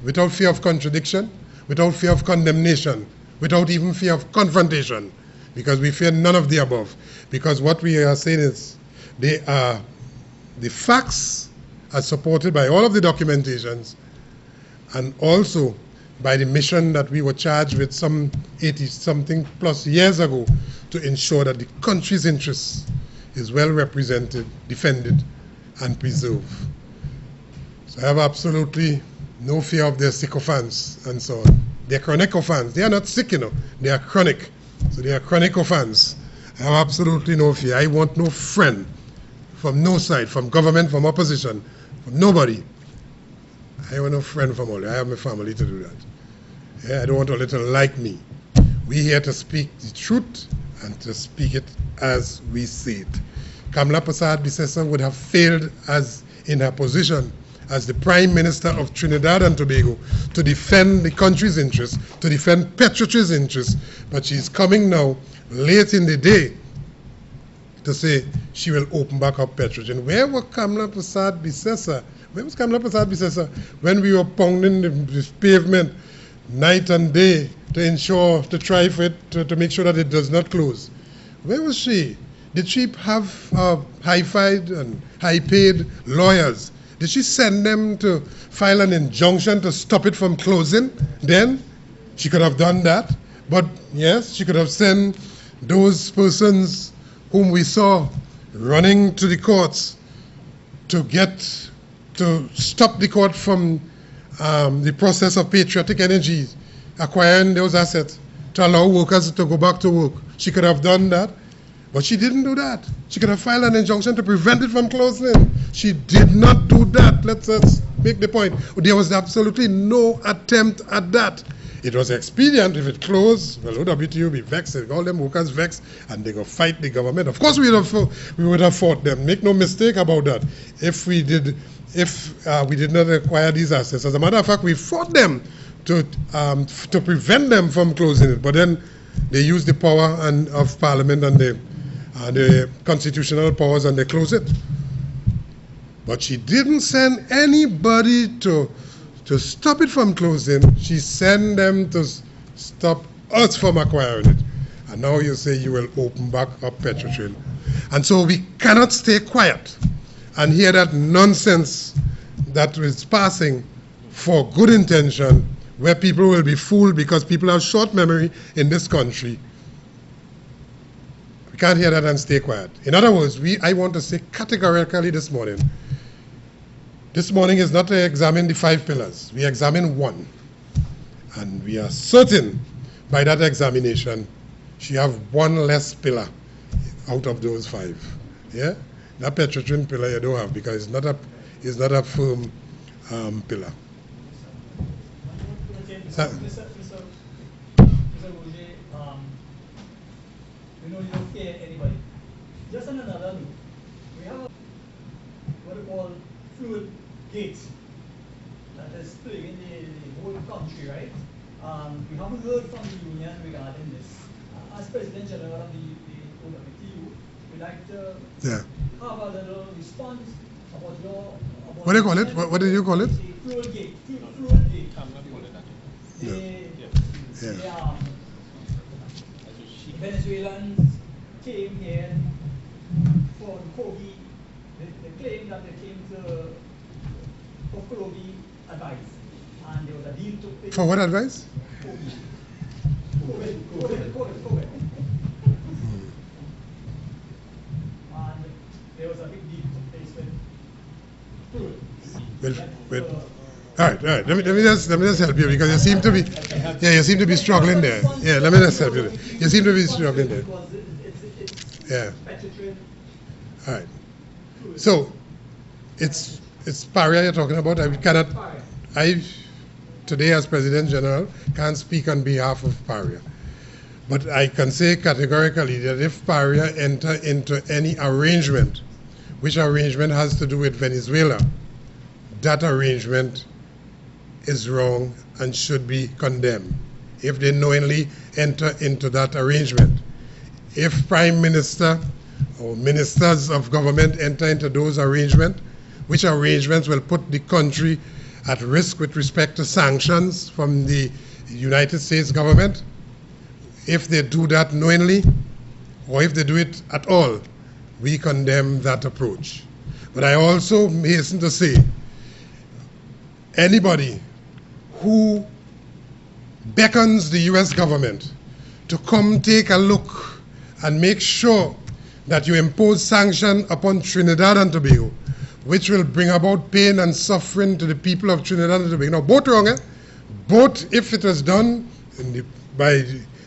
without fear of contradiction, without fear of condemnation, without even fear of confrontation, because we fear none of the above. Because what we are saying is, the facts are supported by all of the documentations, and also by the mission that we were charged with some 80-something plus years ago, to ensure that the country's interests is well represented, defended, and preserved. So I have absolutely no fear of their sycophants and so on. They're chronicophants. They are not sick, They are chronic. So they are chronicophants. I have absolutely no fear. I want no friend from no side, from government, from opposition, from nobody. I have no friend from all. I have my family to do that. Yeah, I don't want all to like me. We're here to speak the truth and to speak it as we see it. Kamla Persad-Bissessar would have failed as in her position as the Prime Minister of Trinidad and Tobago to defend the country's interests, to defend Petrotr's interests, but she's coming now late in the day to say she will open back up Petro. And where was Kamla Persad-Bissessar? Where was Kamla Persad-Bissessar when we were pounding this pavement night and day to ensure, to try for it, to make sure that it does not close? Where was she? Did she have high-fied and high-paid lawyers? Did she send them to file an injunction to stop it from closing? Then she could have done that. But yes, she could have sent those persons whom we saw running to the courts to stop the court from the process of patriotic energy, acquiring those assets, to allow workers to go back to work. She could have done that. But she didn't do that. She could have filed an injunction to prevent it from closing. She did not do that. Let's make the point. There was absolutely no attempt at that. It was expedient if it closed. Well, OWTU will be vexed, all them workers vexed, and they go fight the government. Of course, we would have fought them. Make no mistake about that. If we did not acquire these assets, as a matter of fact, we fought them to prevent them from closing it. But then they used the power of Parliament and the constitutional powers, and they closed it. But she didn't send anybody to stop it from closing. She sent them to stop us from acquiring it. And now you say you will open back up Petrotrail. And so we cannot stay quiet and hear that nonsense that is passing for good intention, where people will be fooled because people have short memory in this country. We can't hear that and stay quiet. In other words, I want to say categorically this morning is not to examine the 5 pillars. We examine one. And we are certain by that examination, she have one less pillar out of those 5. Yeah? That Petrotrin pillar you don't have because it's not a firm pillar. Mr. you don't fear anybody. Just on another note, we have what we call fluid gate that is plaguing the whole country, right? We haven't heard from the union regarding this. As President General of the OWTU, we'd like to have a little response about your... What do you call it? What did you call it? Fluid gate. Fluid gate. The Venezuelans came here for COVID. They claimed that they came to for COVID advice, and there was a deal to pay. For what advice? COVID. And there was a big deal to place with fluid. All right. Let me just help you because you seem to be struggling there. Yeah, let me just help you. You seem to be struggling there. Yeah. All right. So, it's Paria you're talking about. I today as President General can't speak on behalf of Paria, but I can say categorically that if Paria enter into any arrangement, which arrangement has to do with Venezuela, that arrangement is wrong and should be condemned if they knowingly enter into that arrangement. If Prime Minister or ministers of government enter into those arrangements, which arrangements will put the country at risk with respect to sanctions from the United States government, if they do that knowingly or if they do it at all, we condemn that approach. But I also hasten to say, anybody who beckons the US government to come take a look and make sure that you impose sanction upon Trinidad and Tobago, which will bring about pain and suffering to the people of Trinidad and Tobago. Now, both wrong, both if it was done by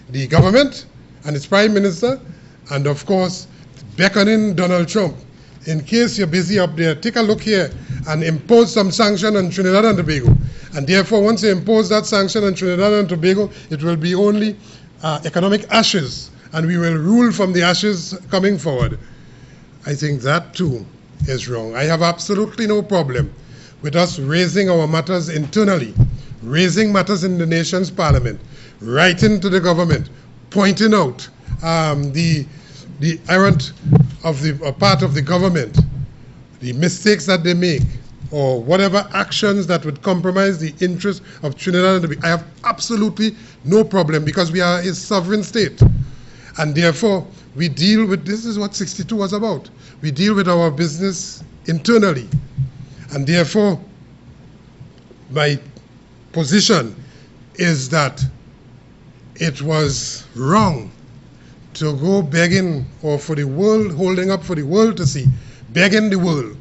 the government and its Prime Minister, and of course, beckoning Donald Trump. in case you're busy up there, take a look here and impose some sanction on Trinidad and Tobago. And therefore, once you impose that sanction on Trinidad and Tobago, it will be only economic ashes, and we will rule from the ashes coming forward. I think that too is wrong. I have absolutely no problem with us raising our matters internally, raising matters in the nation's parliament, writing to the government, pointing out the errant of the part of the government, the mistakes that they make, or whatever actions that would compromise the interests of Trinidad and Tobago. I have absolutely no problem, because we are a sovereign state. And therefore, we deal with, this is what 62 was about. We deal with our business internally. And therefore, my position is that it was wrong to go begging, or for the world, holding up for the world to see, begging the world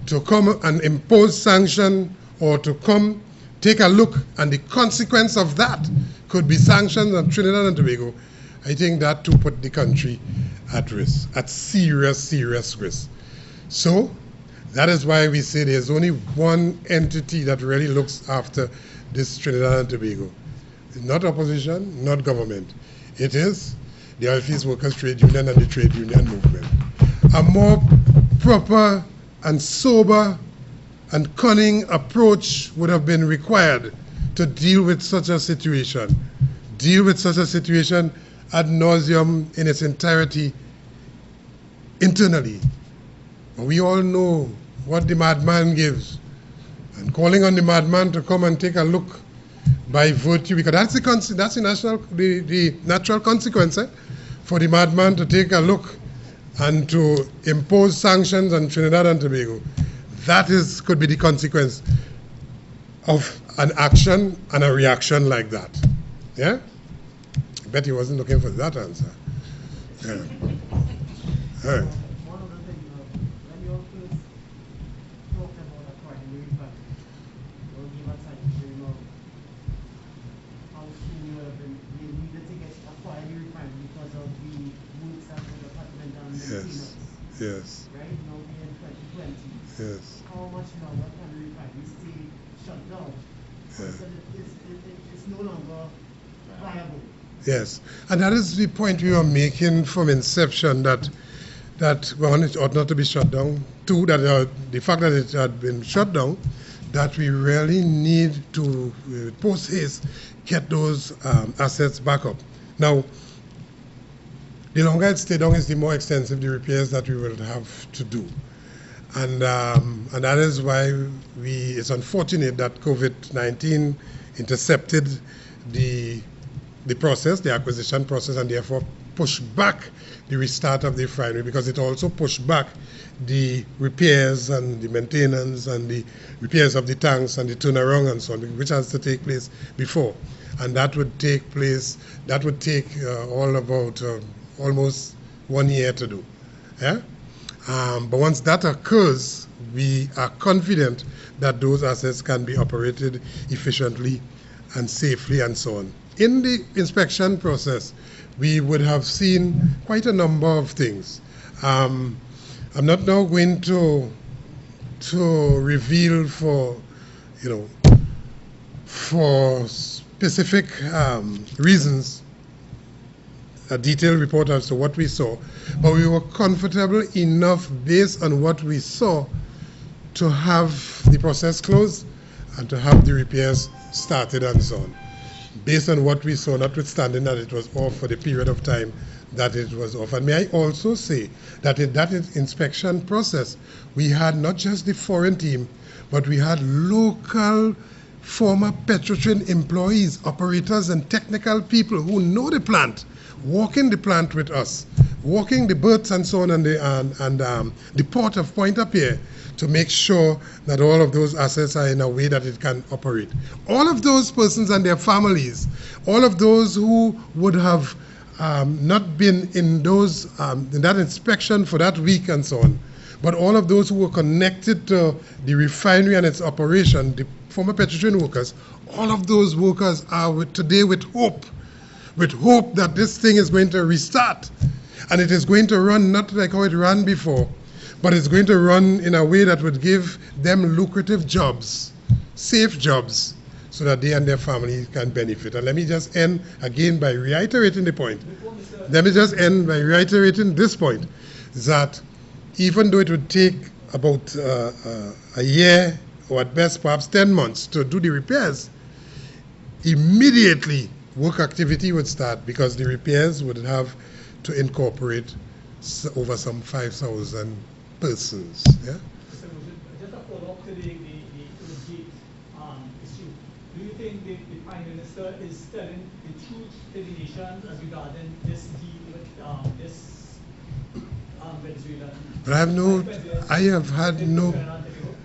to come and impose sanction, or to come take a look, and the consequence of that could be sanctions on Trinidad and Tobago. I think that too put the country at risk, at serious, serious risk. So that is why we say there's only one entity that really looks after this Trinidad and Tobago. It's not opposition, not government. It is the Oilfields Workers Trade Union and the trade union movement. A more proper and sober and cunning approach would have been required to deal with such a situation. Deal with such a situation ad nauseum in its entirety internally. We all know what the madman gives. And calling on the madman to come and take a look by virtue, because that's the natural consequence for the madman to take a look and to impose sanctions on Trinidad and Tobago. That could be the consequence of an action and a reaction like that. Yeah? I bet he wasn't looking for that answer. Yeah. All right. One other thing, when you first talked about acquiring the refund, or give a time frame of how soon you needed to get acquired the refund because of the works that the department and maintenance. Yes. Right? Now we're in 2020. Yes. How much longer can the refinery stay shut down? Yeah. So it's no longer viable. Yes, and that is the point we were making from inception, that one, it ought not to be shut down. Two, that the fact that it had been shut down, that we really need to, post haste, get those assets back up. Now, the longer it stays down is the more extensive the repairs that we will have to do. And that is why it's unfortunate that COVID-19 intercepted the process, the acquisition process, and therefore pushed back the restart of the refinery, because it also pushed back the repairs and the maintenance and the repairs of the tanks and the turnaround and so on, which has to take place before. And that would take place, that would take almost 1 year to do. Yeah? But once that occurs, we are confident that those assets can be operated efficiently and safely and so on. In the inspection process, we would have seen quite a number of things. I'm not now going to reveal for specific reasons a detailed report as to what we saw, but we were comfortable enough based on what we saw to have the process closed and to have the repairs started and so on. Based on what we saw, notwithstanding that it was off for the period of time that it was off. And may I also say that in that inspection process, we had not just the foreign team, but we had local former Petrotrin employees, operators, and technical people who know the plant, walking the plant with us, walking the berths and so on, and the port of Pointe-à-Pierre, to make sure that all of those assets are in a way that it can operate. All of those persons and their families, all of those who would have not been in that inspection for that week and so on, but all of those who were connected to the refinery and its operation, the former Petrotrin workers, all of those workers are today with hope that this thing is going to restart, and it is going to run not like how it ran before, but it's going to run in a way that would give them lucrative jobs, safe jobs, so that they and their family can benefit. And let me just end again by reiterating the point. Let me just end by reiterating this point, that even though it would take about a year, or at best perhaps 10 months to do the repairs, immediately work activity would start, because the repairs would have to incorporate over some 5,000 persons. Yeah? Just a follow-up to the gate issue. Do you think the Prime Minister is telling the truth to the nation as regarding this deal with this Venezuelan? But I have had no,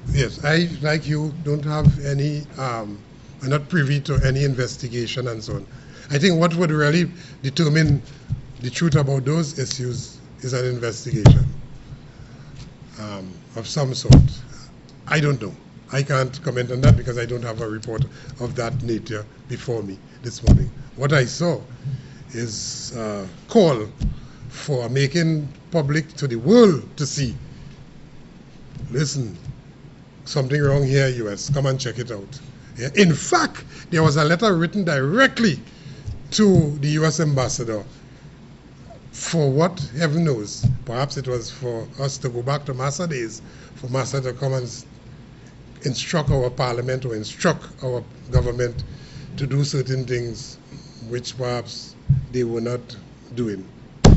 yes, I, like you, don't have any, I'm not privy to any investigation and so on. I think what would really determine the truth about those issues is an investigation of some sort. I don't know. I can't comment on that because I don't have a report of that nature before me this morning. What I saw is a call for making public to the world to see, listen, something wrong here, US, come and check it out. Yeah. In fact, there was a letter written directly to the US ambassador for what, heaven knows, perhaps it was for us to go back to Massa days, for Massa to come and instruct our parliament or instruct our government to do certain things which perhaps they were not doing. Well,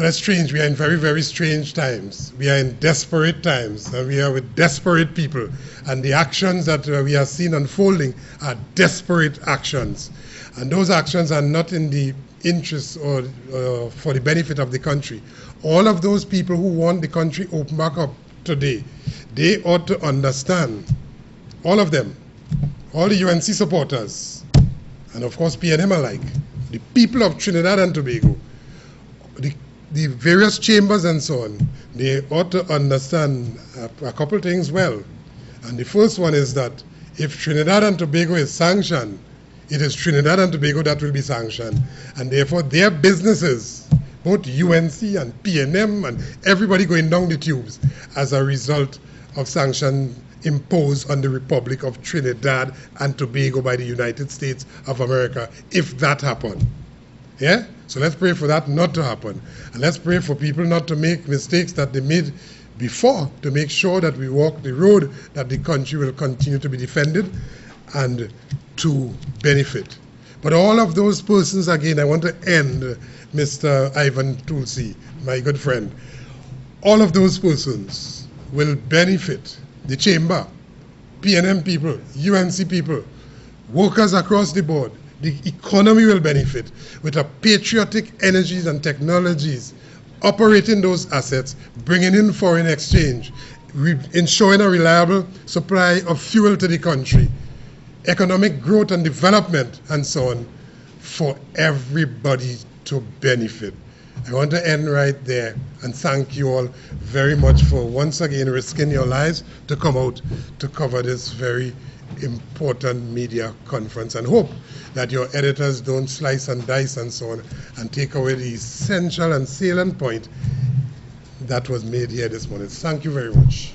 that's strange. We are in very, very strange times. We are in desperate times, and we are with desperate people. And the actions that we are seeing unfolding are desperate actions. And those actions are not in the interest or for the benefit of the country. All of those people who want the country open back up today, they ought to understand, all of them, all the UNC supporters, and of course PNM alike, the people of Trinidad and Tobago, the various chambers and so on, they ought to understand a couple things well. And the first one is that if Trinidad and Tobago is sanctioned, it is Trinidad and Tobago that will be sanctioned. And therefore their businesses, both UNC and PNM and everybody going down the tubes as a result of sanctions imposed on the Republic of Trinidad and Tobago by the United States of America, if that happened. Yeah? So let's pray for that not to happen. And let's pray for people not to make mistakes that they made before, to make sure that we walk the road that the country will continue to be defended and to benefit. But all of those persons, again, I want to end, Mr. Ivan Tulsi, my good friend, all of those persons will benefit the chamber, PNM people, UNC people, workers across the board. The economy will benefit with a patriotic energies and technologies operating those assets, bringing in foreign exchange, ensuring a reliable supply of fuel to the country, economic growth and development, and so on, for everybody to benefit. I want to end right there and thank you all very much for once again risking your lives to come out to cover this very important media conference, and hope that your editors don't slice and dice and so on and take away the essential and salient point that was made here this morning. Thank you very much.